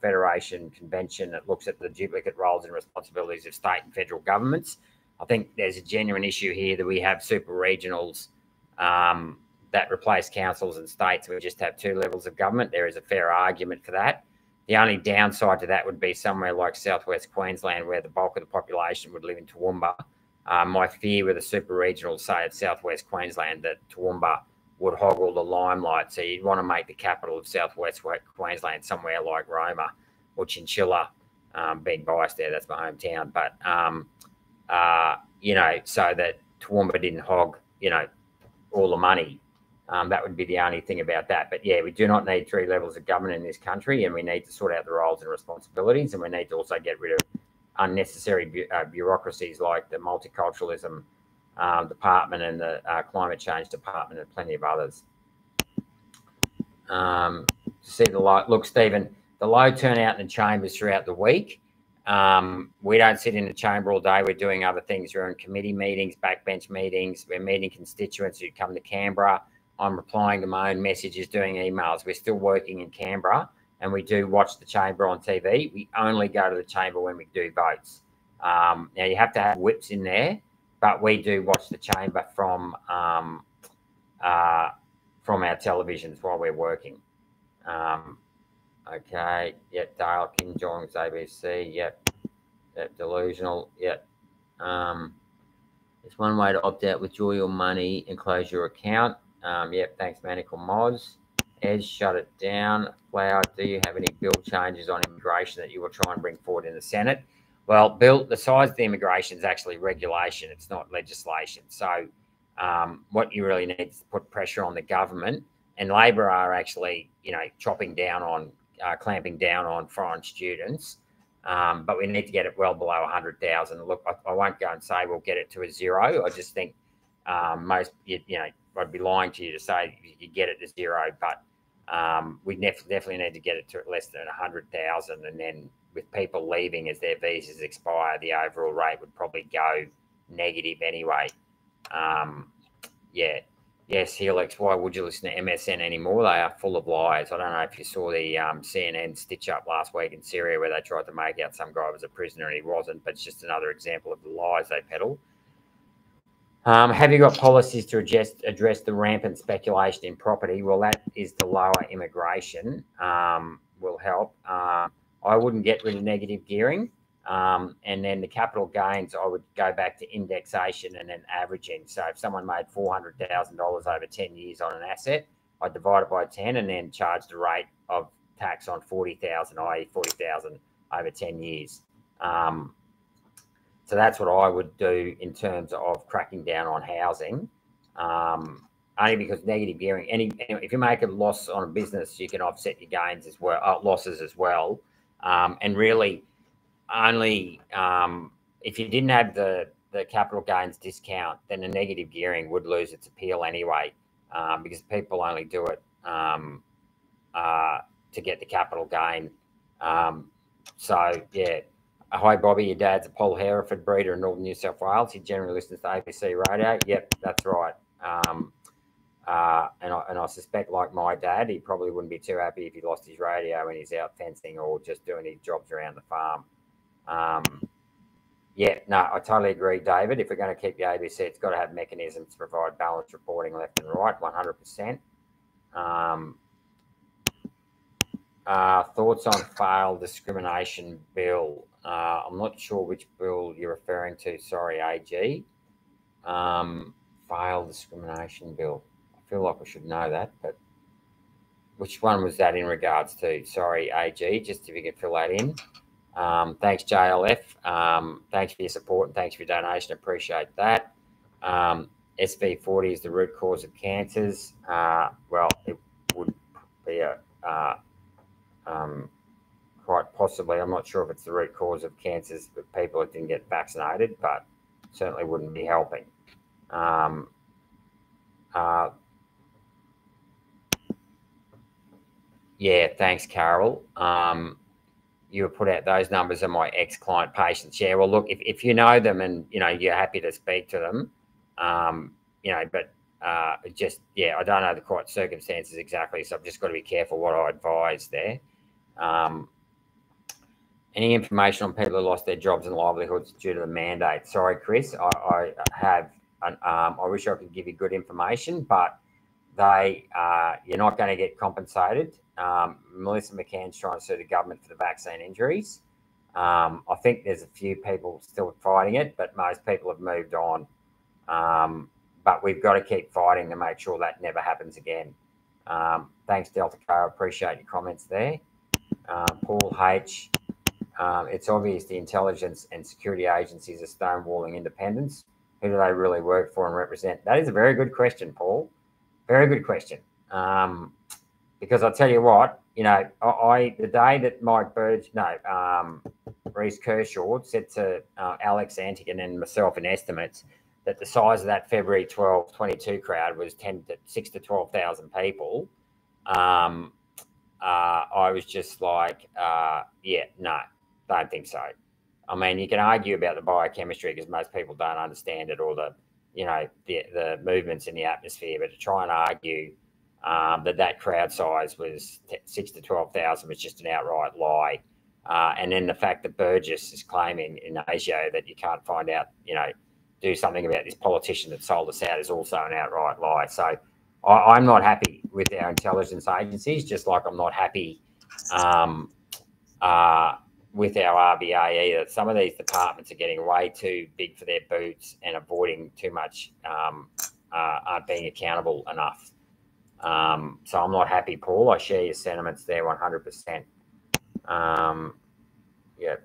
federation convention that looks at the duplicate roles and responsibilities of state and federal governments. I think there's a genuine issue here that we have super regionals that replace councils and states. We just have 2 levels of government. There is a fair argument for that. The only downside to that would be somewhere like southwest Queensland, where the bulk of the population would live in Toowoomba. My fear with the super regionals, say at southwest Queensland, that Toowoomba would hog all the limelight. So you'd want to make the capital of southwest Queensland somewhere like Roma or Chinchilla. Being biased there, that's my hometown. But, so that Toowoomba didn't hog, all the money. That would be the only thing about that. But yeah, we do not need 3 levels of government in this country, and we need to sort out the roles and responsibilities, and we need to also get rid of unnecessary bureaucracies like the multiculturalism department and the climate change department and plenty of others. To see the light. Look, Stephen, the low turnout in the chambers throughout the week. We don't sit in the chamber all day. We're doing other things. We're in committee meetings, backbench meetings. We're meeting constituents who come to Canberra. I'm replying to my own messages, doing emails. We're still working in Canberra, and we do watch the chamber on TV. We only go to the chamber when we do votes. Now, you have to have whips in there, but we do watch the chamber from our televisions while we're working. Okay, yep, Dale, Kim Jong's ABC, yep, delusional, yep. There's one way to opt out, withdraw your money and close your account. Yep, thanks, Manical Moz. Ed, shut it down. Flower, do you have any bill changes on immigration that you will try and bring forward in the Senate? Well, Bill, the size of the immigration is actually regulation. It's not legislation. So what you really need is to put pressure on the government, and Labor are actually, chopping down on, clamping down on foreign students. But we need to get it well below 100,000. Look, I won't go and say we'll get it to a zero. I just think I'd be lying to you to say you could get it to zero, but we definitely need to get it to less than 100,000. And then with people leaving as their visas expire, the overall rate would probably go negative anyway. Yeah. Yes, Helix, why would you listen to MSN anymore? They are full of lies. I don't know if you saw the CNN stitch-up last week in Syria where they tried to make out some guy was a prisoner and he wasn't, but it's just another example of the lies they peddle. Have you got policies to address the rampant speculation in property? Well, that is to lower immigration, will help. I wouldn't get rid of negative gearing. And then the capital gains, I would go back to indexation and then averaging. So if someone made $400,000 over 10 years on an asset, I'd divide it by 10 and then charge the rate of tax on 40,000, i.e. 40,000 over 10 years. So that's what I would do in terms of cracking down on housing. Only because negative gearing, if you make a loss on a business, you can offset your gains as well, losses as well. And really, only if you didn't have the capital gains discount, then the negative gearing would lose its appeal anyway, because people only do it to get the capital gain. So yeah, hi Bobby, your dad's a Paul Hereford breeder in Northern New South Wales. He generally listens to ABC radio. Yep, that's right. And I suspect, like my dad, he probably wouldn't be too happy if he lost his radio when he's out fencing or just doing his jobs around the farm. Yeah, no, I totally agree, David. If we're going to keep the ABC, it's got to have mechanisms to provide balanced reporting left and right, 100%. Thoughts on failed discrimination bill? I'm not sure which bill you're referring to. Sorry, AG. Failed discrimination bill. I feel like I should know that, but which one was that in regards to? Sorry, AG, just if you can fill that in. Thanks, JLF. Thanks for your support and thanks for your donation. Appreciate that. SV40 is the root cause of cancers. Well, it would be quite possibly. I'm not sure if it's the root cause of cancers with people that didn't get vaccinated, but certainly wouldn't be helping. Yeah, thanks, Carol. You put out those numbers of my ex-client patients. Yeah, well, look, if you know them and, you're happy to speak to them, but just, yeah, I don't know the quite circumstances exactly, so I've just got to be careful what I advise there. Any information on people who lost their jobs and livelihoods due to the mandate? Sorry, Chris, I have, I wish I could give you good information, but you're not going to get compensated. Melissa McCann's trying to sue the government for the vaccine injuries. I think there's a few people still fighting it, but most people have moved on. But we've got to keep fighting to make sure that never happens again. Thanks, Delta Co. Appreciate your comments there. Paul H. It's obvious the intelligence and security agencies are stonewalling independents. Who do they really work for and represent? That is a very good question, Paul. Very good question. Because I'll tell you what, the day that Mike Burge, Reece Kershaw said to Alex Antigan and myself in estimates, that the size of that February 22 crowd was 6 to 12,000 people, I was just like, yeah, no, don't think so. I mean, you can argue about the biochemistry because most people don't understand it, or the movements in the atmosphere, but to try and argue that crowd size was 6 to 12,000 was just an outright lie. And then the fact that Burgess is claiming in Asia that you can't find out, do something about this politician that sold us out is also an outright lie. So I'm not happy with our intelligence agencies, just like I'm not happy with our RBA either. Some of these departments are getting way too big for their boots and avoiding too much, aren't being accountable enough. So I'm not happy, Paul. I share your sentiments there 100%. Yeah.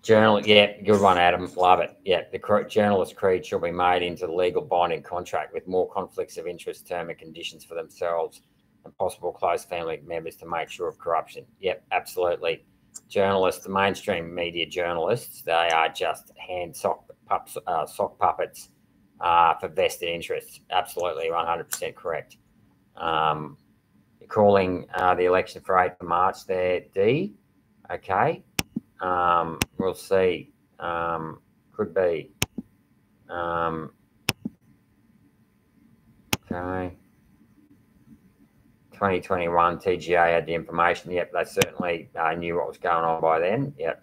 Journal, yeah, good one, Adam. Love it. Yeah, the journalist creed shall be made into the legal binding contract with more conflicts of interest, term and conditions for themselves and possible close family members to make sure of corruption. Yep, absolutely. Journalists, the mainstream media journalists, they are just sock puppets for vested interests. Absolutely, 100% correct. You're calling the election for 8th of March there, D. Okay. We'll see. Could be. Okay. 2021 TGA had the information. Yep, they certainly knew what was going on by then. Yep.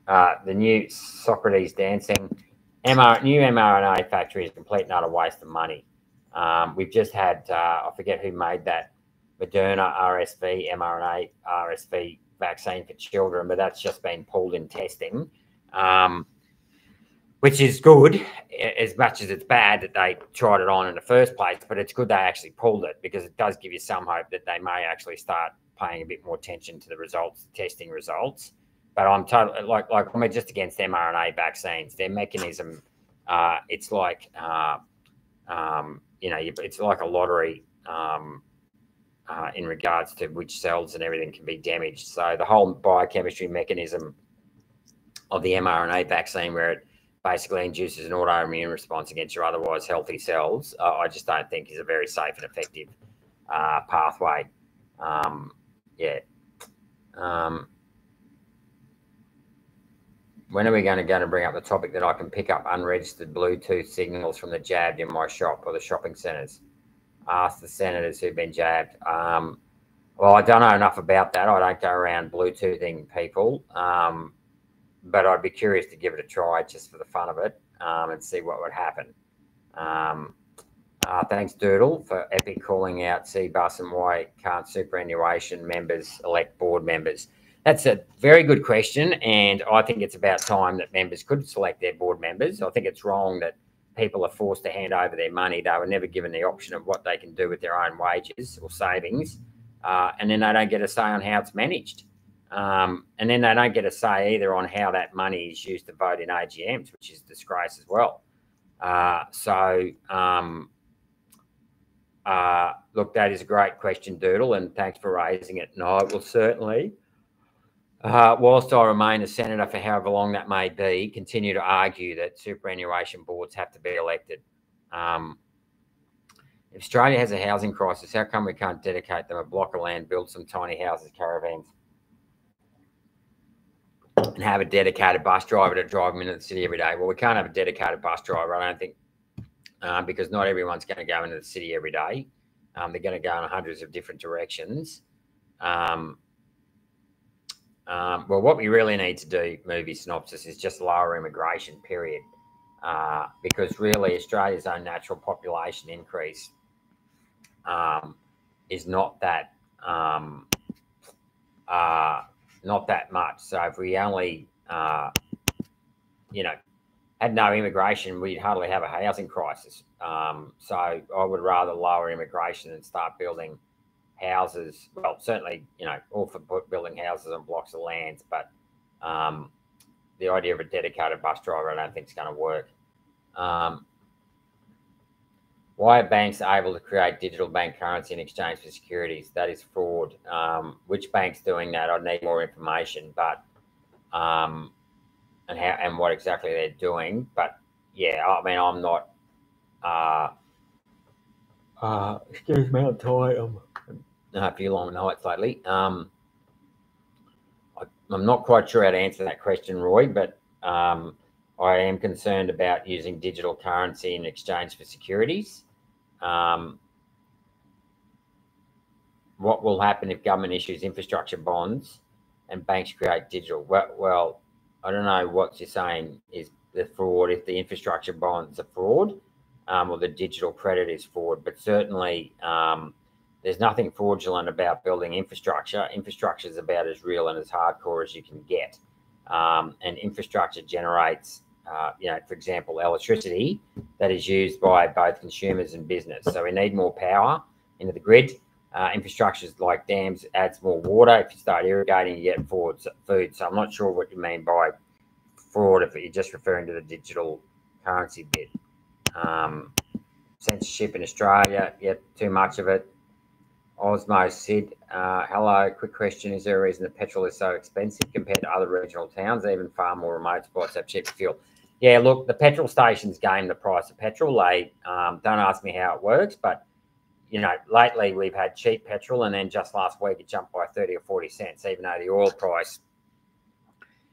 The new Socrates dancing new mRNA factory is a complete and utter waste of money. We've just had, I forget who made that, Moderna mRNA RSV vaccine for children, but that's just been pulled in testing, which is good, as much as it's bad that they tried it on in the first place, but it's good they actually pulled it because it does give you some hope that they may actually start paying a bit more attention to the results, testing results. But I'm totally I'm just against mRNA vaccines. Their mechanism, it's like, it's like a lottery in regards to which cells and everything can be damaged. So the whole biochemistry mechanism of the mRNA vaccine, where it basically induces an autoimmune response against your otherwise healthy cells, I just don't think is a very safe and effective pathway. When are we going to bring up the topic that I can pick up unregistered Bluetooth signals from the jabbed in my shop or the shopping centres? Ask the senators who've been jabbed. Well, I don't know enough about that. I don't go around Bluetoothing people, but I'd be curious to give it a try just for the fun of it and see what would happen. Thanks, Doodle, for Epic calling out CBUS and why can't superannuation members elect board members. That's a very good question, and I think it's about time that members could select their board members. I think it's wrong that people are forced to hand over their money. They were never given the option of what they can do with their own wages or savings, and then they don't get a say on how it's managed. And then they don't get a say either on how that money is used to vote in AGMs, which is a disgrace as well. Look, that is a great question, Doodle, and thanks for raising it. No, it will certainly, whilst I remain a senator for however long that may be, continue to argue that superannuation boards have to be elected. If Australia has a housing crisis, how come we can't dedicate them a block of land, build some tiny houses, caravans, and have a dedicated bus driver to drive them into the city every day? Well, we can't have a dedicated bus driver, I don't think, because not everyone's going to go into the city every day. They're going to go in hundreds of different directions. Well, what we really need to do, movie synopsis, is just lower immigration, period. Because really Australia's own natural population increase is not that much. So if we only, had no immigration, we'd hardly have a housing crisis. So I would rather lower immigration and start building houses. Well, certainly, all for building houses on blocks of land, but the idea of a dedicated bus driver, I don't think is going to work. Why are banks able to create digital bank currency in exchange for securities? That is fraud. Which bank's doing that? I'd need more information, but and how and what exactly they're doing. But yeah, I mean, I'm not. Excuse me, I'm tired. I've had a few long nights lately. I'm not quite sure how to answer that question, Roy, but I am concerned about using digital currency in exchange for securities. What will happen if government issues infrastructure bonds and banks create digital? Well, I don't know what you're saying is the fraud, if the infrastructure bonds are fraud or the digital credit is fraud, but certainly there's nothing fraudulent about building infrastructure. Infrastructure is about as real and as hardcore as you can get. And infrastructure generates, for example, electricity that is used by both consumers and business. So we need more power into the grid. Infrastructures like dams adds more water. If you start irrigating, you get food. So I'm not sure what you mean by fraud if you're just referring to the digital currency bit. Censorship in Australia, yep, too much of it. Osmo Sid, hello, quick question. Is there a reason that petrol is so expensive compared to other regional towns, even far more remote spots have cheaper fuel? Yeah, look, the petrol stations game the price of petrol. They don't ask me how it works, but lately we've had cheap petrol, and then just last week it jumped by 30 or 40 cents, even though the oil price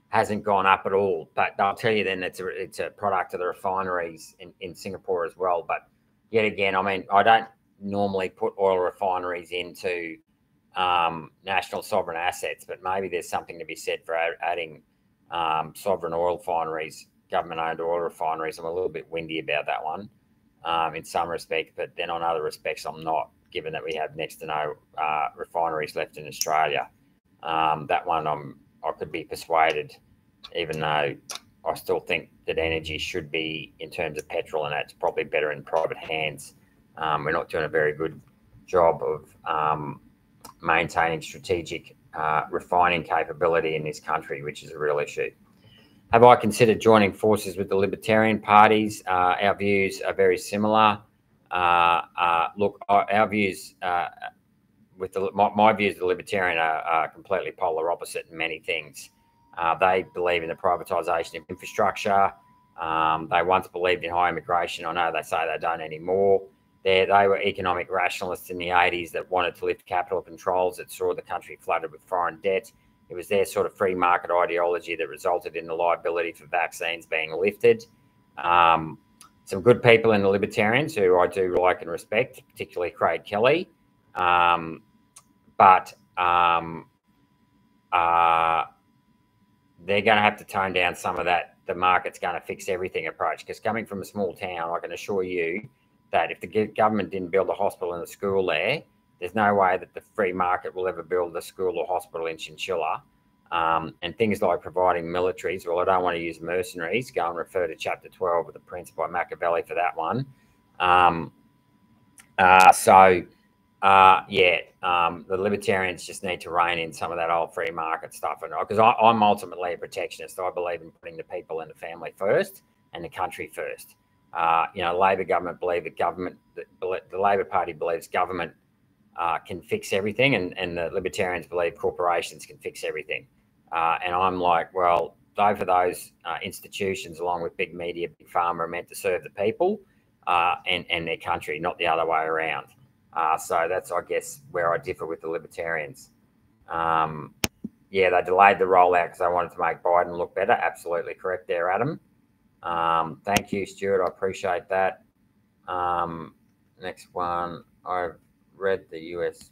hasn't gone up at all. But I'll tell you then it's a product of the refineries in Singapore as well. But yet again, I mean, I don't normally put oil refineries into national sovereign assets, but maybe there's something to be said for adding sovereign oil refineries, government-owned oil refineries. I'm a little bit windy about that one. In some respects, but then on other respects, I'm not, given that we have next to no refineries left in Australia. That one I could be persuaded, even though I still think that energy should be, in terms of petrol, and that's probably better in private hands. We're not doing a very good job of maintaining strategic refining capability in this country, which is a real issue. Have I considered joining forces with the Libertarian parties? Our views are very similar. Look, our views my views of the Libertarian are completely polar opposite in many things. They believe in the privatisation of infrastructure. They once believed in high immigration. I know they say they don't anymore. They were economic rationalists in the 80s that wanted to lift capital controls that saw the country flooded with foreign debt. It was their sort of free market ideology that resulted in the liability for vaccines being lifted. Some good people in the Libertarians who I do like and respect, particularly Craig Kelly. But they're going to have to tone down some of that the market's going to fix everything approach, because coming from a small town, I can assure you that if the government didn't build a hospital and a school there, there's no way that the free market will ever build a school or hospital in Chinchilla. And things like providing militaries, well, I don't want to use mercenaries. Go and refer to chapter 12 of The Prince by Machiavelli for that one. The Libertarians just need to rein in some of that old free market stuff. And because I'm ultimately a protectionist, I believe in putting the people and the family first and the country first. Labor government believe that the Labor Party believes government can fix everything, and the Libertarians believe corporations can fix everything. And I'm like, well, both of those institutions, along with big media, big pharma, are meant to serve the people and their country, not the other way around. So that's, I guess, where I differ with the Libertarians. They delayed the rollout because they wanted to make Biden look better. Absolutely correct there, Adam. Thank you, Stuart. I appreciate that. Next one. I've read the US,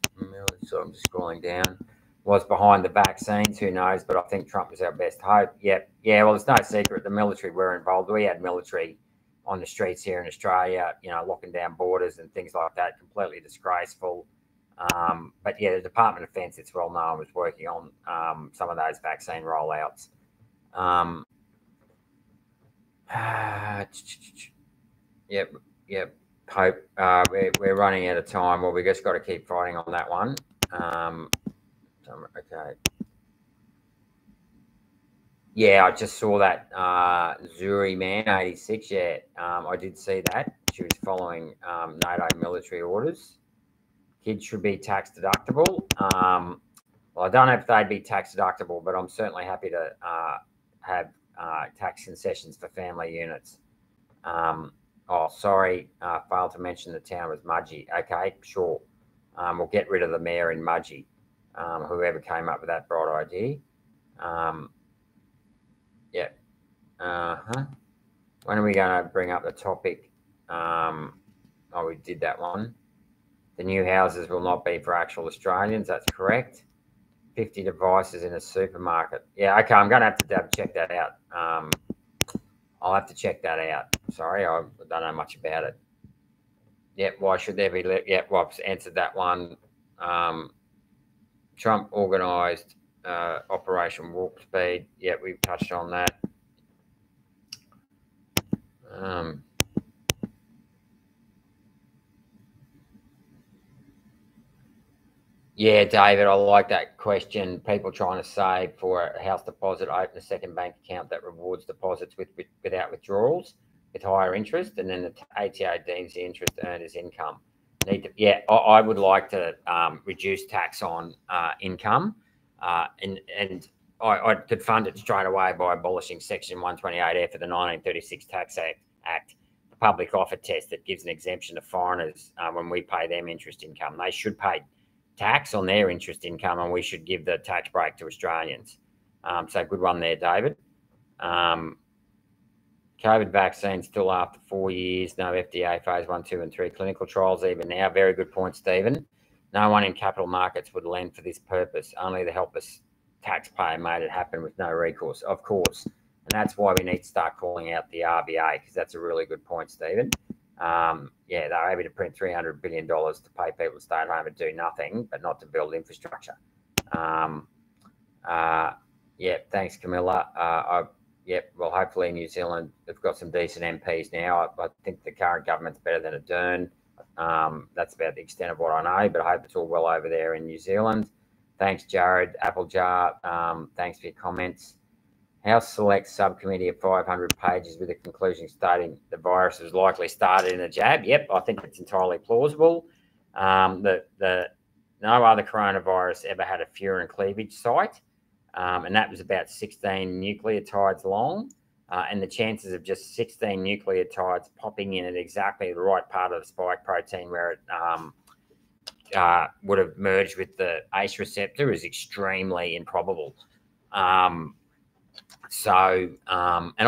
so I'm just scrolling down. Was behind the vaccines, who knows? But I think Trump was our best hope. Yep. Yeah, well, it's no secret the military were involved. We had military on the streets here in Australia, locking down borders and things like that. Completely disgraceful. But yeah, the Department of Defence, it's well known, was working on some of those vaccine rollouts. Yep. Pope, we're running out of time. Well, we just got to keep fighting on that one. Okay. Yeah, I just saw that Zuri man, 86. Yeah, I did see that. She was following NATO military orders. Kids should be tax deductible. Well, I don't know if they'd be tax deductible, but I'm certainly happy to have tax concessions for family units. Oh, sorry, failed to mention the town was Mudgee. Okay, sure. We'll get rid of the mayor in Mudgee, whoever came up with that bright idea. Yeah. When are we going to bring up the topic? Oh, we did that one. The new houses will not be for actual Australians. That's correct. 50 devices in a supermarket. Yeah, okay, I'm going to have to check that out. I'll have to check that out. Sorry, I don't know much about it. Yep, why should there be... Yep, well, I've answered that one. Trump organised Operation Warp Speed. Yep, we've touched on that. Yeah, David, I like that question. People trying to save for a house deposit, open a second bank account that rewards deposits without withdrawals with higher interest, and then the ATO deems the interest earned as income. I would like to reduce tax on income, and I could fund it straight away by abolishing Section 128F of the 1936 Tax Act, the public offer test that gives an exemption to foreigners when we pay them interest income. They should pay tax on their interest income, and we should give the tax break to Australians. So good one there, David. COVID vaccine still after 4 years, no FDA phase 1, 2 and 3 clinical trials even now. Very good point, Stephen. No one in capital markets would lend for this purpose. Only the helpless taxpayer made it happen with no recourse, of course. And that's why we need to start calling out the RBA, because that's a really good point, Stephen. Yeah, they're able to print $300 billion to pay people to stay at home and do nothing, but not to build infrastructure. Yeah, thanks, Camilla. Yep, well, hopefully New Zealand, they've got some decent MPs now. I think the current government's better than Ardern. That's about the extent of what I know, but I hope it's all well over there in New Zealand. Thanks, Jared. Applejar, thanks for your comments. House Select Subcommittee of 500 pages with a conclusion stating the virus was likely started in a jab. Yep, I think it's entirely plausible. No other coronavirus ever had a furin cleavage site, and that was about 16 nucleotides long. And the chances of just 16 nucleotides popping in at exactly the right part of the spike protein where it would have merged with the ACE receptor is extremely improbable. And I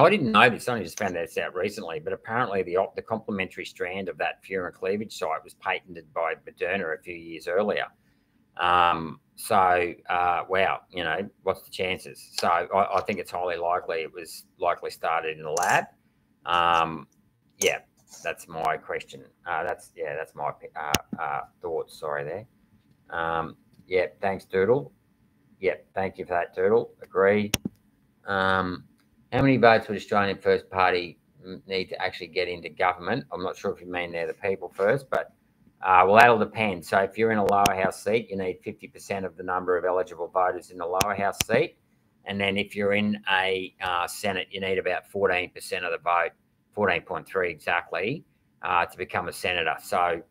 didn't know this, I only just found this out recently, but apparently the complementary strand of that furin cleavage site was patented by Moderna a few years earlier. Wow, what's the chances? So I think it's highly likely it was likely started in a lab. Yeah, that's my question. That's my thoughts. Sorry there. Yeah, thanks, Doodle. Yeah, thank you for that, Doodle. Agree. How many votes would Australian First Party need to actually get into government? I'm not sure if you mean they're the people first, but well, that'll depend. So if you're in a lower house seat, you need 50% of the number of eligible voters in the lower house seat. And then if you're in a Senate, you need about 14% of the vote, 14.3 exactly, to become a senator. So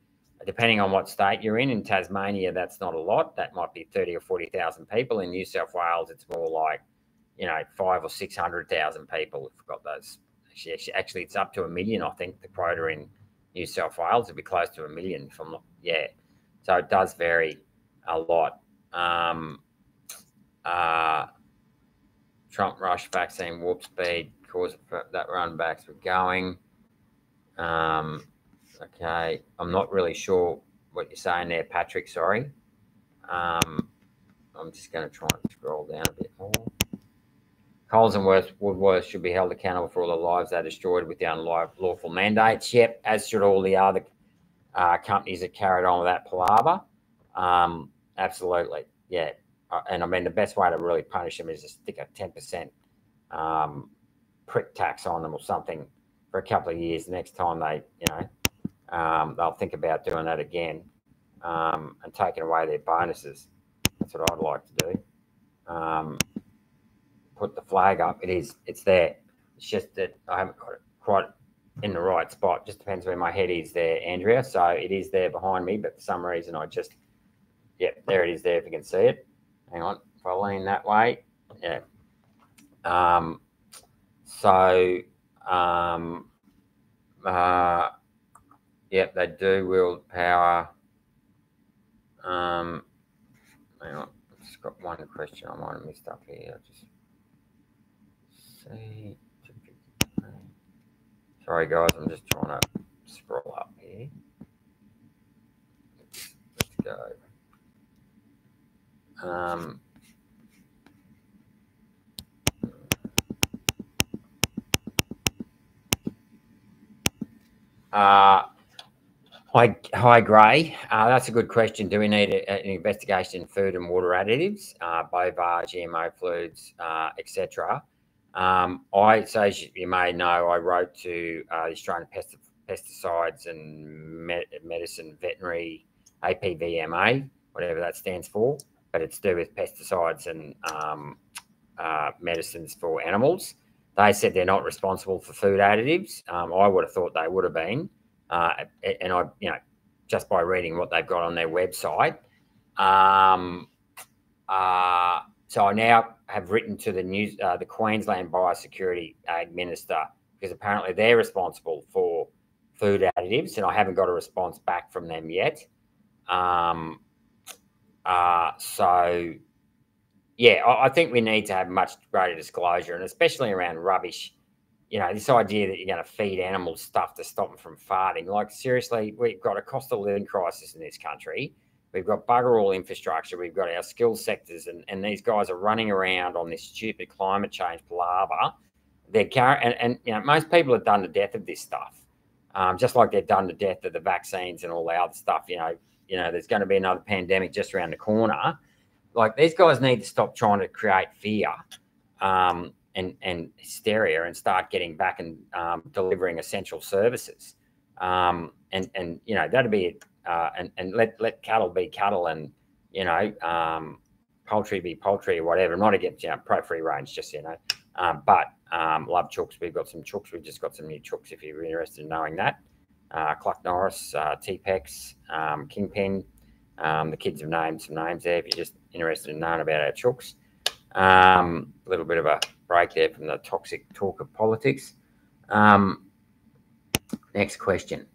depending on what state you're in Tasmania, that's not a lot. That might be 30 or 40,000 people. In New South Wales, it's more like 500,000 or 600,000 people have got those. Actually, it's up to 1 million, I think, the quota in New South Wales. It'll be close to 1 million. Yeah. So it does vary a lot. Trump rush vaccine warp speed cause that run backs were going. Okay. I'm not really sure what you're saying there, Patrick. Sorry. I'm just going to try and scroll down a bit more. Coles and Woolworths should be held accountable for all the lives they destroyed with the unlawful mandates. Yep, as should all the other companies that carried on with that palaver. Absolutely, yeah. And I mean, the best way to really punish them is to stick a 10% prick tax on them or something for a couple of years. The next time they'll think about doing that again and taking away their bonuses. That's what I'd like to do. put the flag up. It's there. It's just that I haven't got it quite in the right spot. Just depends where my head is there, Andrea. So it is there behind me, but for some reason there it is there if you can see it. Hang on, if I lean that way, yeah. Yep, they do wield power. Hang on, I've just got one question I might have missed up here. I'll just see. Sorry, guys, I'm just trying to scroll up here. Let's go. Hi, Gray. That's a good question. Do we need an investigation in food and water additives, BOVAR, GMO fluids, etc.? So as you may know, I wrote to the Australian Pesticides and Medicine Veterinary, APVMA, whatever that stands for, but it's to do with pesticides and medicines for animals. They said they're not responsible for food additives. I would have thought they would have been. And I, just by reading what they've got on their website. So I now have written to the Queensland Biosecurity Ag Minister, because apparently they're responsible for food additives, and I haven't got a response back from them yet. So yeah, I think we need to have much greater disclosure, and especially around rubbish. This idea that you're going to feed animals stuff to stop them from farting. Like, seriously, we've got a cost of living crisis in this country. We've got bugger all infrastructure. We've got our skills sectors, and these guys are running around on this stupid climate change palaver. Most people are done to death of this stuff, just like they're done to death of the vaccines and all the other stuff. There's going to be another pandemic just around the corner. Like, these guys need to stop trying to create fear and hysteria and start getting back and delivering essential services. That'd be it. And let cattle be cattle, and poultry be poultry or whatever. I'm not against pro free range, just but love chooks. We've got some chooks. We've just got some new chooks if you're interested in knowing that. Cluck Norris, T-Pex, Kingpin. The kids have named some names there if you're just interested in knowing about our chooks. A little bit of a break there from the toxic talk of politics. Next question.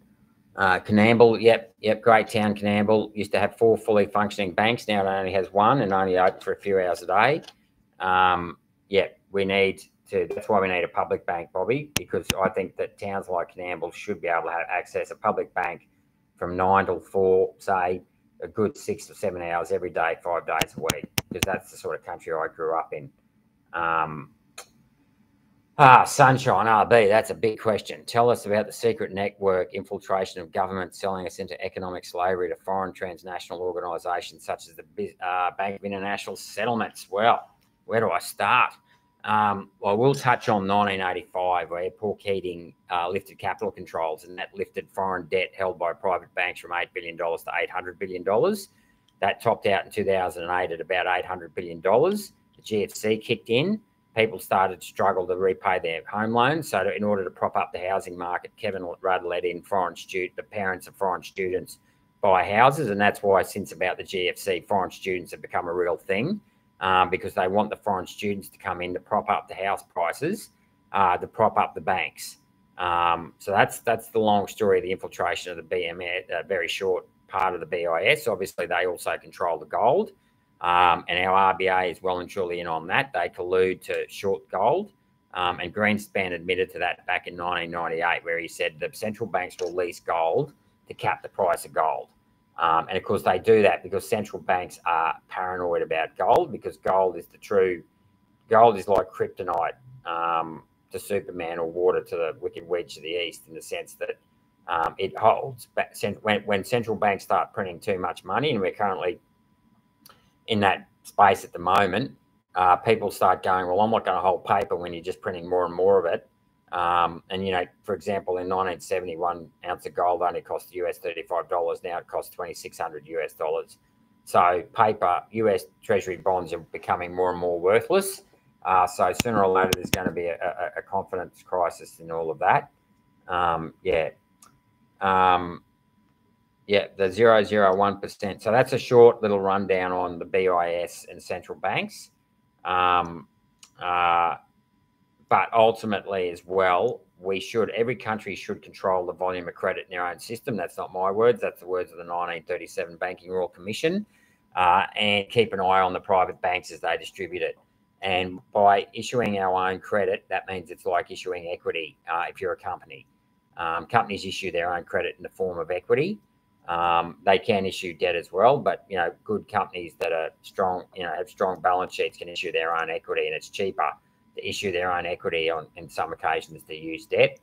Canamble, yep, great town. Canamble used to have 4 fully functioning banks. Now it only has 1 and only open for a few hours a day. We need to. That's why we need a public bank, Bobby, because I think that towns like Canamble should be able to have access a public bank from 9 till 4, say, a good 6 or 7 hours every day, 5 days a week, because that's the sort of country I grew up in. Sunshine RB, that's a big question. Tell us about the secret network infiltration of government selling us into economic slavery to foreign transnational organisations such as the Bank of International Settlements. Well, where do I start? We'll touch on 1985, where Paul Keating lifted capital controls, and that lifted foreign debt held by private banks from $8 billion to $800 billion. That topped out in 2008 at about $800 billion. The GFC kicked in. People started to struggle to repay their home loans. So in order to prop up the housing market, Kevin Rudd let in the parents of foreign students buy houses. And that's why since about the GFC, foreign students have become a real thing, because they want the foreign students to come in to prop up the house prices, to prop up the banks. So that's the long story of the infiltration of the BMS, a very short part of the BIS. Obviously, they also control the gold. And our RBA is well and truly in on that. They collude to short gold. And Greenspan admitted to that back in 1998, where he said the central banks will lease gold to cap the price of gold. And of course, they do that because central banks are paranoid about gold, because gold is like kryptonite to Superman, or water to the wicked witch of the east, in the sense that it holds. When central banks start printing too much money, and we're currently in that space at the moment, people start going, well, I'm not going to hold paper when you're just printing more and more of it. For example, in 1970, 1 ounce of gold only cost US $35. Now it costs $2,600. So paper, US Treasury bonds are becoming more and more worthless. So sooner or later, there's going to be a confidence crisis in all of that. The 0.001%. So that's a short little rundown on the BIS and central banks. But ultimately, as well, every country should control the volume of credit in their own system. That's not my words. That's the words of the 1937 Banking Royal Commission. And keep an eye on the private banks as they distribute it. And by issuing our own credit, that means it's like issuing equity if you're a company. Companies issue their own credit in the form of equity. They can issue debt as well, but good companies that are strong, have strong balance sheets can issue their own equity, and it's cheaper to issue their own equity in some occasions to use debt.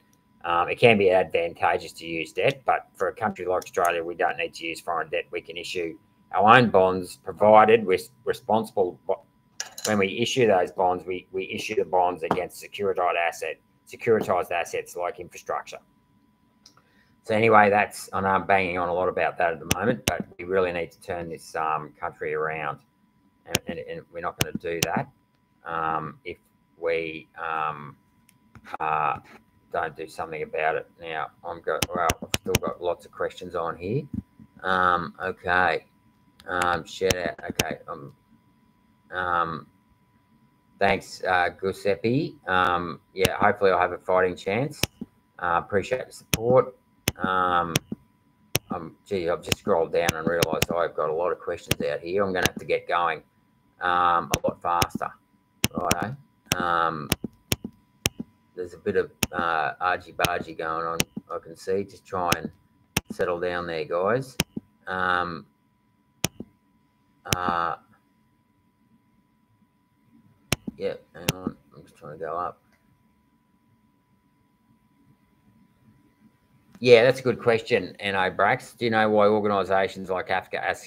It can be advantageous to use debt, but for a country like Australia, we don't need to use foreign debt. We can issue our own bonds, provided we're responsible. When we issue those bonds, we issue the bonds against securitized assets like infrastructure. So anyway, I know I'm banging on a lot about that at the moment, but we really need to turn this country around, and we're not going to do that if we don't do something about it. Now, I've still got lots of questions on here. Okay. Shout out. Okay. Thanks, Giuseppe. Hopefully I'll have a fighting chance. Appreciate the support. I've just scrolled down and realised I've got a lot of questions out here. I'm going to have to get going a lot faster. Righto. There's a bit of argy-bargy going on, I can see. Just try and settle down there, guys. Hang on. I'm just trying to go up. Yeah, that's a good question, Brax. Do you know why organisations like AFCA are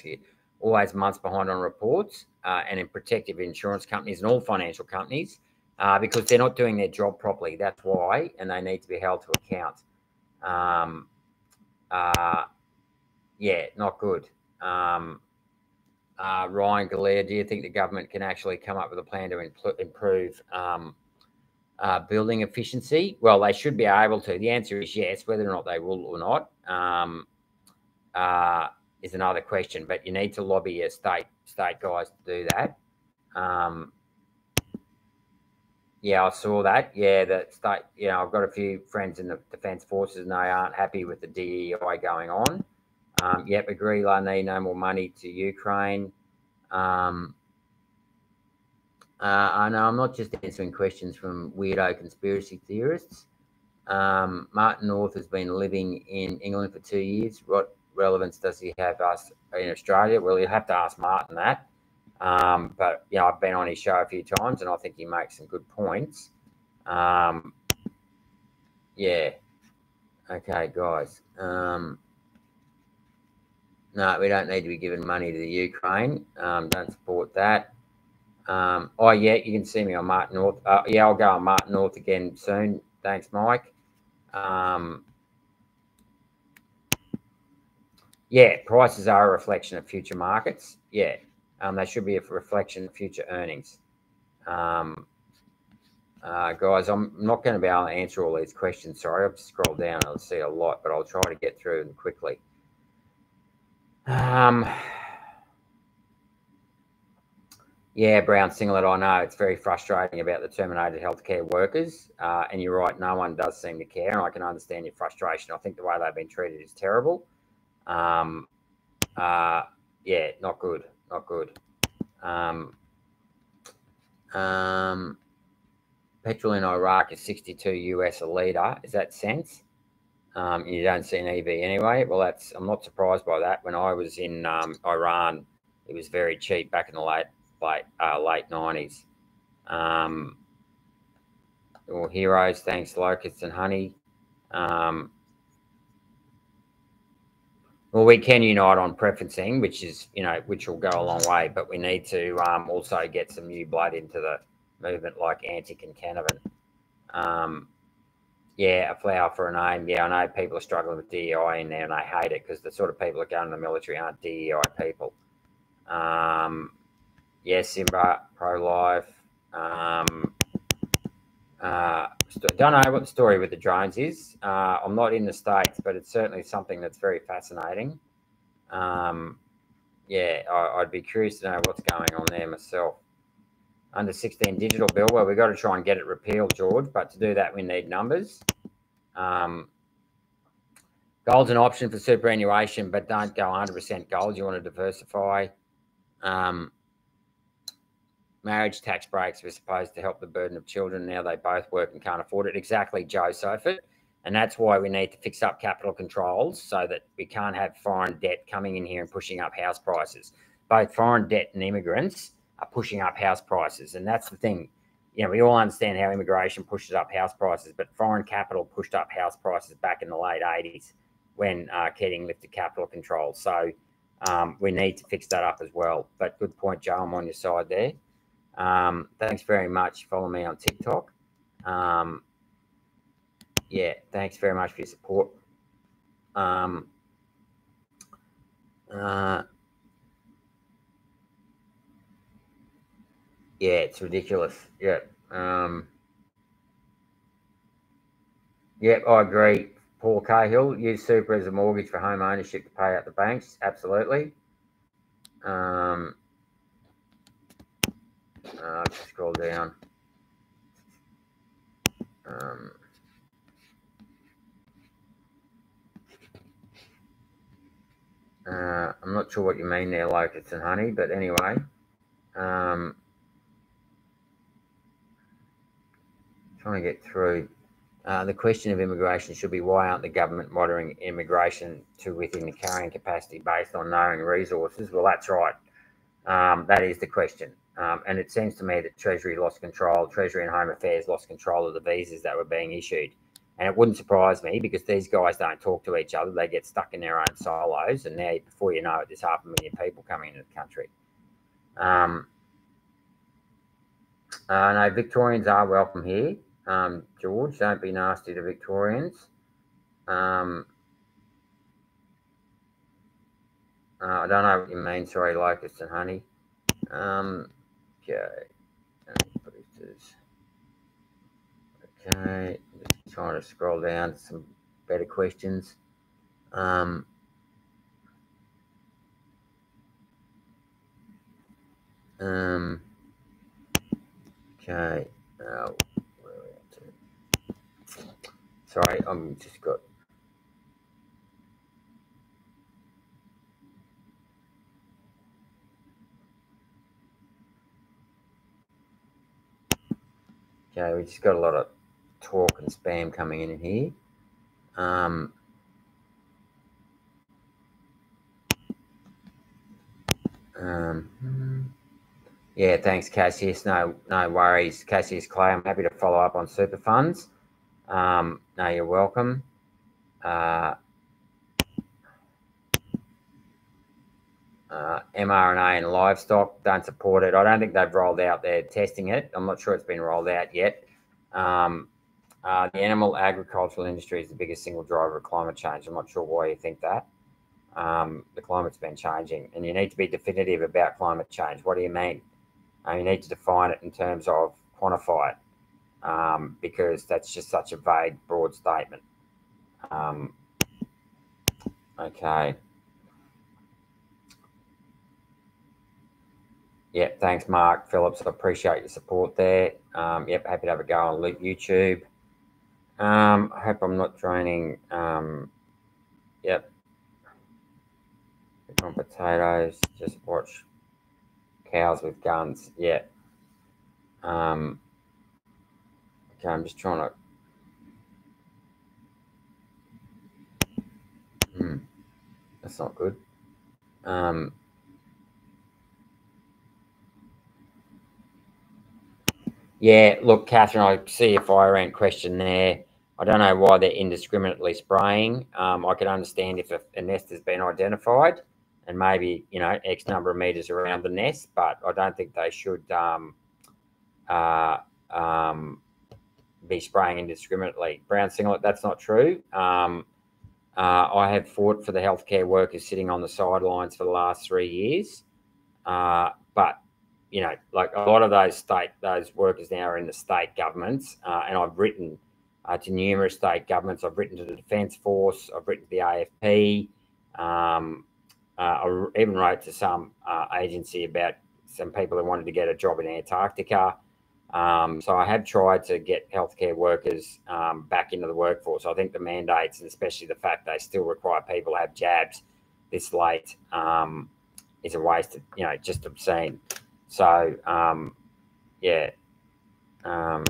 always months behind on reports, and in protective insurance companies and all financial companies? Because they're not doing their job properly. That's why, and they need to be held to account. Not good. Ryan Galea, do you think the government can actually come up with a plan to improve building efficiency? Well, they should be able to. The answer is yes. Whether or not they will or not is another question. But you need to lobby your state guys to do that. I saw that. Yeah, the state. I've got a few friends in the Defence Forces, and they aren't happy with the DEI going on. Yep, agree. I need no more money to Ukraine. I know I'm not just answering questions from weirdo conspiracy theorists. Martin North has been living in England for 2 years. What relevance does he have us in Australia? Well, you'll have to ask Martin that. But I've been on his show a few times, and I think he makes some good points. Okay, guys. No, we don't need to be giving money to the Ukraine. Don't support that. You can see me on Martin North. I'll go on Martin North again soon. Thanks, Mike. Prices are a reflection of future markets. They should be a reflection of future earnings. Guys, I'm not going to be able to answer all these questions. Sorry, I've scrolled down. I'll see a lot, but I'll try to get through them quickly. Brown Singlet, I know it's very frustrating about the terminated healthcare workers, and you're right, no one does seem to care, and I can understand your frustration. I think the way they've been treated is terrible. Not good. Petrol in Iraq is $62 a litre. Is that cents? You don't see an EV anyway. Well, I'm not surprised by that. When I was in Iran, it was very cheap back in the late 90s. Heroes, thanks, Locusts and Honey. We can unite on preferencing, which will go a long way, but we need to also get some new blood into the movement, like Antic and Canavan. A flower for a name. I know people are struggling with DEI in there, and I hate it because the sort of people that go in the military aren't DEI people. Simba, pro-life. Don't know what the story with the drones is. I'm not in the States, but it's certainly something that's very fascinating. Yeah, I'd be curious to know what's going on there myself. Under 16 digital bill, well, we've got to try and get it repealed, George, but to do that, we need numbers. Gold's an option for superannuation, but don't go 100% gold. You want to diversify. Marriage tax breaks were supposed to help the burden of children. Now they both work and can't afford it. Exactly, Joe Sofert. And that's why we need to fix up capital controls so that we can't have foreign debt coming in here and pushing up house prices. Both foreign debt and immigrants are pushing up house prices. And that's the thing. You know, we all understand how immigration pushes up house prices, but foreign capital pushed up house prices back in the late 80s when Keating lifted capital controls. So we need to fix that up as well. But good point, Joe. I'm on your side there. Thanks very much. Follow me on TikTok. Yeah, thanks very much for your support. Yeah, it's ridiculous. Yeah. Yep, I agree. Paul Cahill, use super as a mortgage for home ownership to pay out the banks. Absolutely. Scroll down. I'm not sure what you mean there, Locusts and Honey, but anyway. Trying to get through. The question of immigration should be why aren't the government monitoring immigration to within the carrying capacity based on knowing resources? Well, that's right. That is the question. And it seems to me that Treasury lost control. Treasury and Home Affairs lost control of the visas that were being issued. And it wouldn't surprise me because these guys don't talk to each other. They get stuck in their own silos. And now, before you know it, there's 500,000 people coming into the country. No, Victorians are welcome here. George, don't be nasty to Victorians. I don't know what you mean. Sorry, Locusts and Honey. Okay. Okay. Just trying to scroll down to some better questions. Okay. Where are we at to? Sorry, I'm just got. Okay, we just got a lot of talk and spam coming in here. Yeah, thanks, Cassius. No worries, Cassius Clay. I'm happy to follow up on super funds. No, you're welcome. mRNA and livestock, don't support it. I don't think they've rolled out. They're testing it. I'm not sure it's been rolled out yet. The animal agricultural industry is the biggest single driver of climate change. I'm not sure why you think that. The climate's been changing, and you need to be definitive about climate change. What do you mean? You need to define it in terms of quantify it, because that's just such a vague, broad statement. Okay. Yeah, thanks, Mark Phillips. I appreciate your support there. Yep, happy to have a go on YouTube. I hope I'm not draining. Yep. On potatoes, just watch cows with guns. Yeah. Okay, I'm just trying to. That's not good. Yeah, look, Catherine, I see a fire ant question there. I don't know why they're indiscriminately spraying. I can understand if a nest has been identified and maybe, you know, X number of meters around the nest, but I don't think they should be spraying indiscriminately. Brown singlet, that's not true. I have fought for the healthcare workers sitting on the sidelines for the last 3 years, but you know, like a lot of those workers now are in the state governments, and I've written to numerous state governments. I've written to the Defence Force. I've written to the AFP. I even wrote to some agency about some people who wanted to get a job in Antarctica. So I have tried to get healthcare workers back into the workforce. I think the mandates, and especially the fact they still require people to have jabs this late, is a waste of, you know, just obscene. So, yeah. Okay.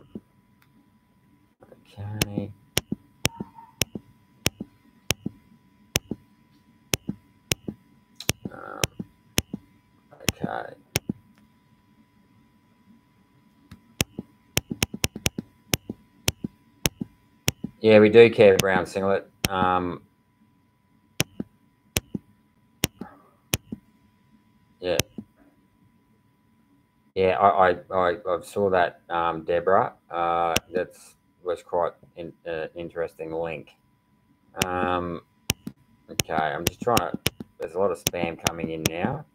Okay. Yeah, we do care, Brown Singlet. Yeah. Yeah, I saw that, Deborah. That was quite interesting link. Okay, I'm just trying to. There's a lot of spam coming in now.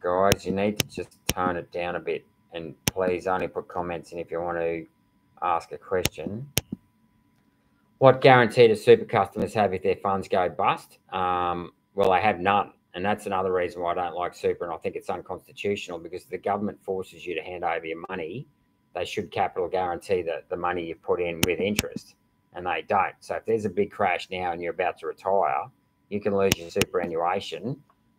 Guys, you need to just tone it down a bit, and please only put comments in if you want to ask a question. What guarantee do super customers have if their funds go bust? Well, they have none. And that's another reason why I don't like super, and I think it's unconstitutional, because the government forces you to hand over your money. They should capital guarantee the money you put in with interest, and they don't. So if there's a big crash now and you're about to retire, you can lose your superannuation,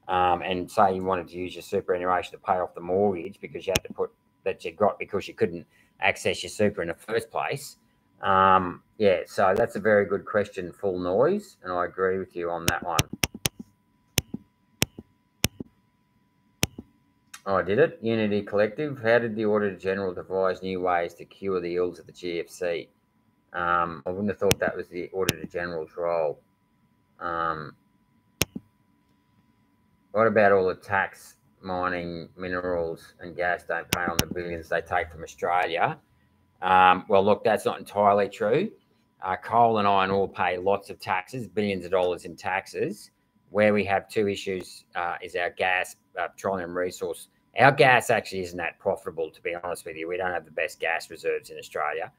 and say you wanted to use your superannuation to pay off the mortgage because you had to put that you got because you couldn't access your super in the first place. Yeah, so that's a very good question, Full Noise, and I agree with you on that one. Oh, I did it. Unity Collective. How did the Auditor General devise new ways to cure the ills of the GFC? I wouldn't have thought that was the Auditor General's role. What about all the tax, mining, minerals and gas don't pay on the billions they take from Australia? Well, look, that's not entirely true. Coal and iron ore pay lots of taxes, billions of dollars in taxes. Where we have two issues is our gas, petroleum resource. Our gas actually isn't that profitable, to be honest with you. We don't have the best gas reserves in Australia.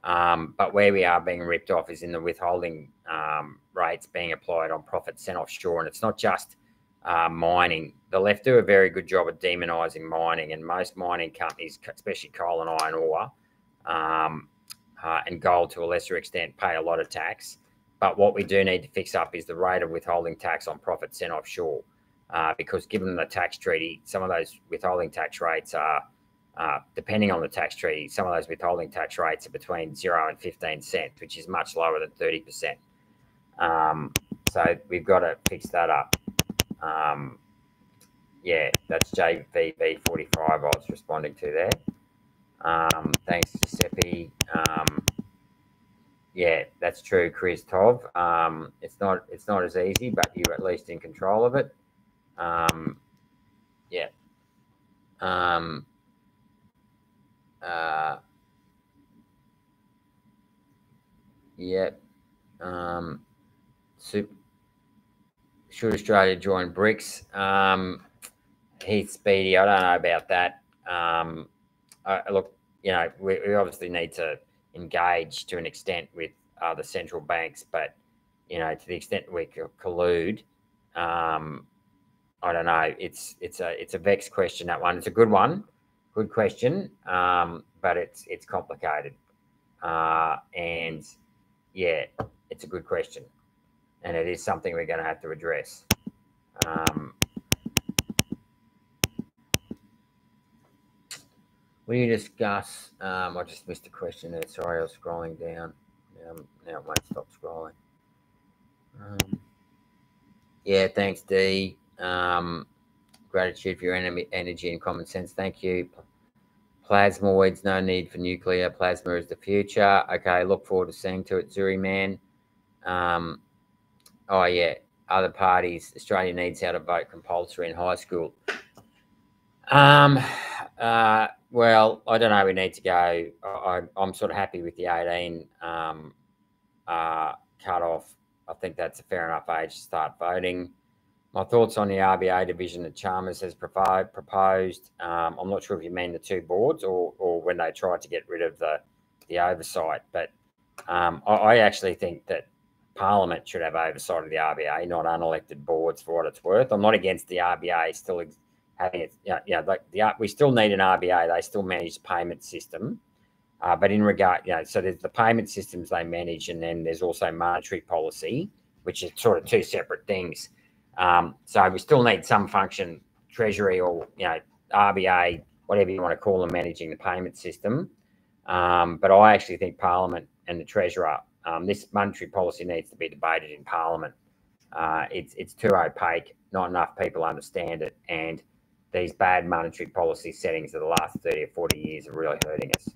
But where we are being ripped off is in the withholding rates being applied on profits sent offshore. And it's not just mining. The left do a very good job of demonising mining, and most mining companies, especially coal and iron ore, and gold to a lesser extent, pay a lot of tax. But what we do need to fix up is the rate of withholding tax on profits sent offshore, because given the tax treaty, some of those withholding tax rates are, depending on the tax treaty, some of those withholding tax rates are between 0 and 15 cents, which is much lower than 30%. So we've got to fix that up. Yeah, that's JVB45 I was responding to there. Thanks, Giuseppe. Yeah, that's true, Chris Tov. It's not as easy, but you're at least in control of it. Yeah. Yeah. Should Australia join BRICS? Heath Speedy, I don't know about that. Look, you know, we obviously need to engage to an extent with the central banks, but you know, to the extent we collude, I don't know. It's a vexed question, that one. It's a good one, good question, but it's complicated, and yeah, it's a good question, and it is something we're going to have to address. Will you discuss? I just missed a question there. Sorry, I was scrolling down. Now it won't stop scrolling. Yeah, thanks, D. Gratitude for your energy and common sense. Thank you. Plasmoids, no need for nuclear. Plasma is the future. Okay, look forward to seeing to it, Zuri man. Oh yeah, other parties. Australia needs how to vote compulsory in high school. Well, I don't know. We need to go. I'm sort of happy with the 18 cut off. I think that's a fair enough age to start voting. My thoughts on the RBA division that Chalmers has proposed. I'm not sure if you mean the two boards or when they tried to get rid of the oversight, but I actually think that Parliament should have oversight of the RBA, not unelected boards, for what it's worth. I'm not against the RBA still having it. We still need an RBA. They still manage the payment system, but in regard, so there's the payment systems they manage, and then there's also monetary policy, which is sort of two separate things. So we still need some function, Treasury or RBA, whatever you want to call them, managing the payment system. But I actually think Parliament and the Treasurer, this monetary policy needs to be debated in Parliament. It's too opaque. Not enough people understand it, and these bad monetary policy settings of the last 30 or 40 years are really hurting us.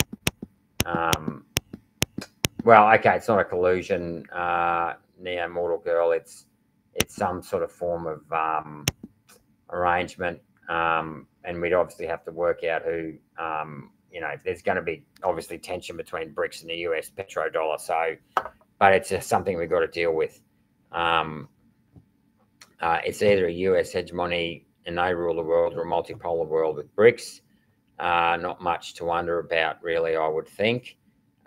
Well, okay, it's not a collusion, Neo Mortal Girl. It's some sort of form of arrangement, and we'd obviously have to work out who. There's going to be obviously tension between BRICS and the US petrodollar. So, but it's just something we've got to deal with. It's either a US hegemony and they rule the world, or a multipolar world with BRICS. Not much to wonder about, really, I would think.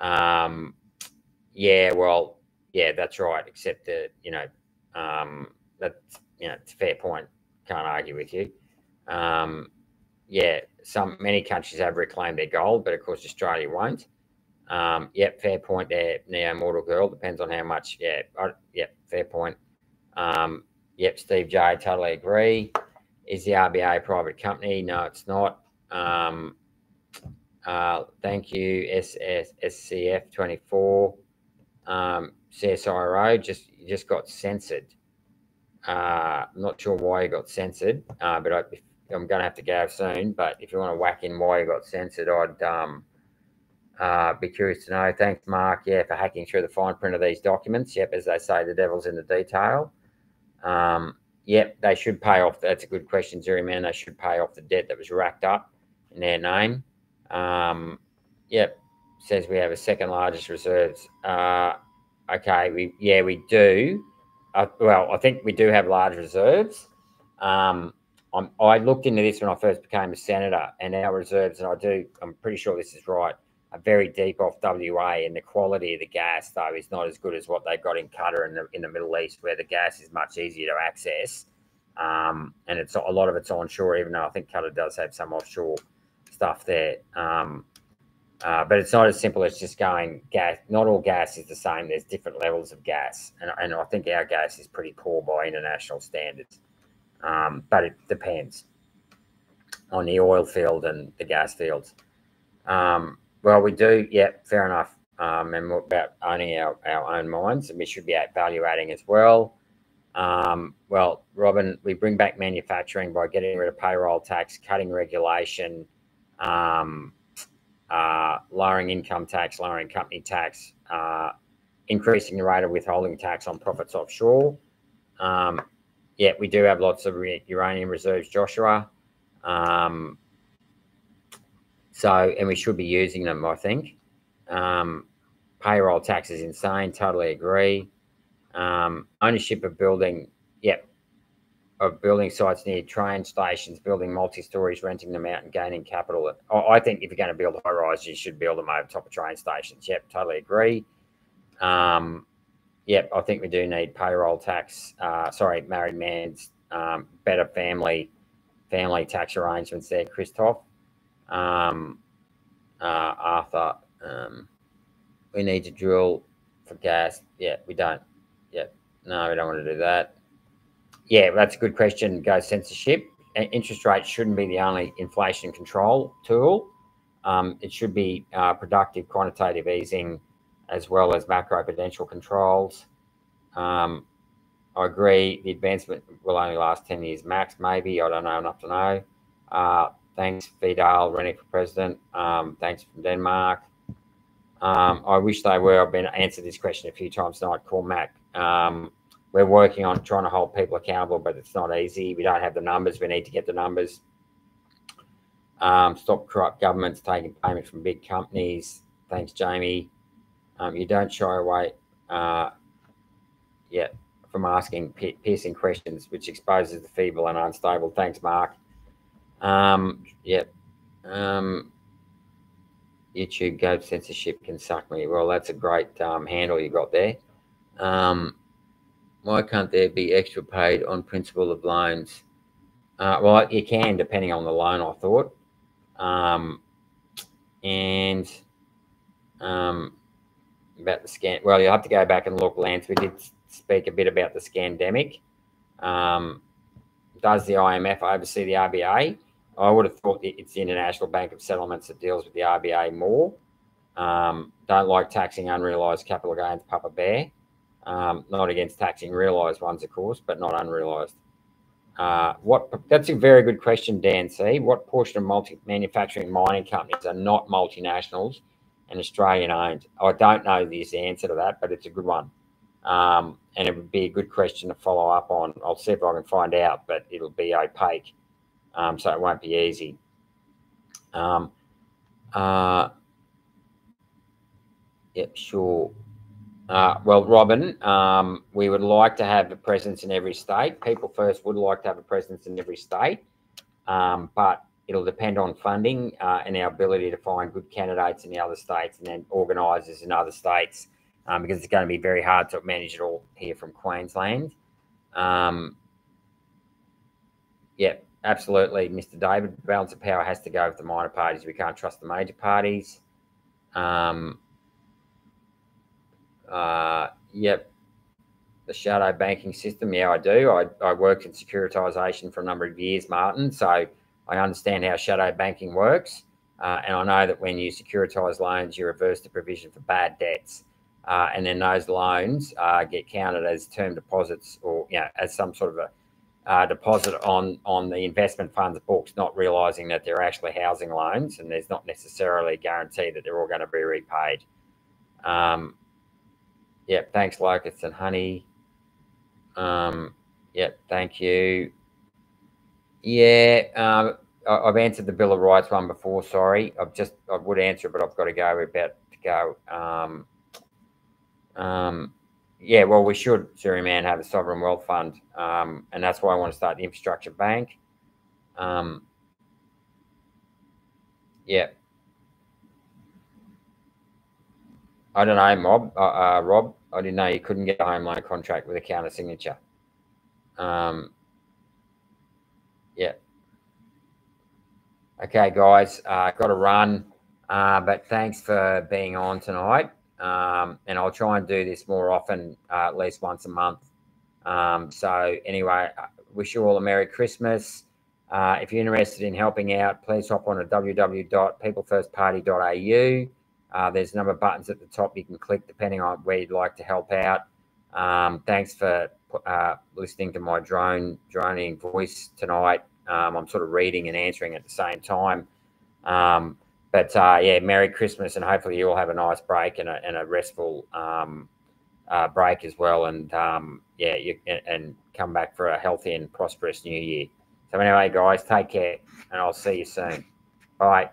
Yeah, that's right. Except that that's it's a fair point. Can't argue with you. Many countries have reclaimed their gold, but of course Australia won't. Yep, fair point there, Neo Mortal Girl. Depends on how much. Fair point. Yep, Steve J, totally agree. Is the RBA a private company? No, it's not. Thank you, SCF 24. CSIRO just got censored. I'm not sure why you got censored, but I'm going to have to go soon. But if you want to whack in why you got censored, I'd be curious to know. Thanks, Mark. Yeah, for hacking through the fine print of these documents. Yep, as they say, the devil's in the detail. Yep, they should pay off. That's a good question, Jerry, man. They should pay off the debt that was racked up in their name. Yep, says we have a second largest reserves. Okay, we do. Well, I think we do have large reserves. I looked into this when I first became a senator, and our reserves, and I'm pretty sure this is right, are very deep off WA, and the quality of the gas, though, is not as good as what they've got in Qatar in the Middle East, where the gas is much easier to access. And it's a lot of it's onshore, even though I think Qatar does have some offshore stuff there. But it's not as simple as just going gas. Not all gas is the same. There's different levels of gas, and I think our gas is pretty poor by international standards. But it depends on the oil field and the gas fields. Well, we do, fair enough. And more about owning our own mines, and we should be value adding as well. Well, Robin, we bring back manufacturing by getting rid of payroll tax, cutting regulation, lowering income tax, lowering company tax, increasing the rate of withholding tax on profits offshore. We do have lots of uranium reserves, Joshua. And we should be using them, I think. Payroll tax is insane, totally agree. Ownership of building sites near train stations, building multi-stories, renting them out and gaining capital. I think if you're going to build high-rises, you should build them over top of train stations. Yep, totally agree. I think we do need payroll tax. Married man's better family tax arrangements there, Christoph. Arthur, we need to drill for gas. Yeah, we don't. Yeah, no, we don't want to do that. Yeah, that's a good question. Go censorship. Interest rates shouldn't be the only inflation control tool. It should be productive quantitative easing as well as macro-prudential controls. I agree. The advancement will only last 10 years max, maybe. I don't know enough to know. Thanks, Vidal Rennick for president. Thanks from Denmark. I wish they were. I've been answered this question a few times tonight. Call Mac. We're working on trying to hold people accountable, but it's not easy. We don't have the numbers. We need to get the numbers. Stop corrupt governments taking payment from big companies. Thanks, Jamie. You don't shy away. from asking piercing questions, which exposes the feeble and unstable. Thanks, Mark. Yep. YouTube goat censorship can suck me. Well, that's a great handle you got there. Why can't there be extra paid on principal of loans? Well, you can, depending on the loan, I thought. About the scan. Well, you'll have to go back and look, Lance. We did speak a bit about the scandemic. Does the IMF oversee the RBA? I would have thought it's the International Bank of Settlements that deals with the RBA more. Don't like taxing unrealised capital gains, Papa Bear. Not against taxing realised ones, of course, but not unrealised. That's a very good question, Dan C. What portion of manufacturing mining companies are not multinationals and Australian owned? I don't know the answer to that, but it's a good one. And it would be a good question to follow up on. I'll see if I can find out, but it'll be opaque. So it won't be easy. Yep, sure. Well, Robin, we would like to have a presence in every state. People First would like to have a presence in every state, but it'll depend on funding and our ability to find good candidates in the other states and then organisers in other states, because it's going to be very hard to manage it all here from Queensland. Yeah, absolutely, Mr. David. Balance of power has to go with the minor parties. We can't trust the major parties. Yep. The shadow banking system. Yeah, I do. I worked in securitisation for a number of years, Martin. So I understand how shadow banking works. And I know that when you securitise loans, you reverse the provision for bad debts. And then those loans get counted as term deposits or, as some sort of a deposit on the investment fund's books, not realising that they're actually housing loans and there's not necessarily a guarantee that they're all going to be repaid. Yep, thanks, Locusts and Honey. Yep, thank you. Yeah, I've answered the Bill of Rights one before. Sorry, I would answer it, but I've got to go. We're about to go. Yeah, well, we should, Siri Man, have a sovereign wealth fund, and that's why I want to start the infrastructure bank. Yeah. I don't know, Rob. I didn't know you couldn't get a home loan contract with a counter signature. Yeah. Okay, guys, got to run, but thanks for being on tonight. And I'll try and do this more often, at least once a month. So anyway, wish you all a Merry Christmas. If you're interested in helping out, please hop on to www.peoplefirstparty.au. There's a number of buttons at the top you can click depending on where you'd like to help out. Thanks for listening to my droning voice tonight. I'm sort of reading and answering at the same time. Yeah, Merry Christmas, and hopefully you all have a nice break and a restful break as well. And yeah, and come back for a healthy and prosperous new year. So anyway, guys, take care, and I'll see you soon. Bye.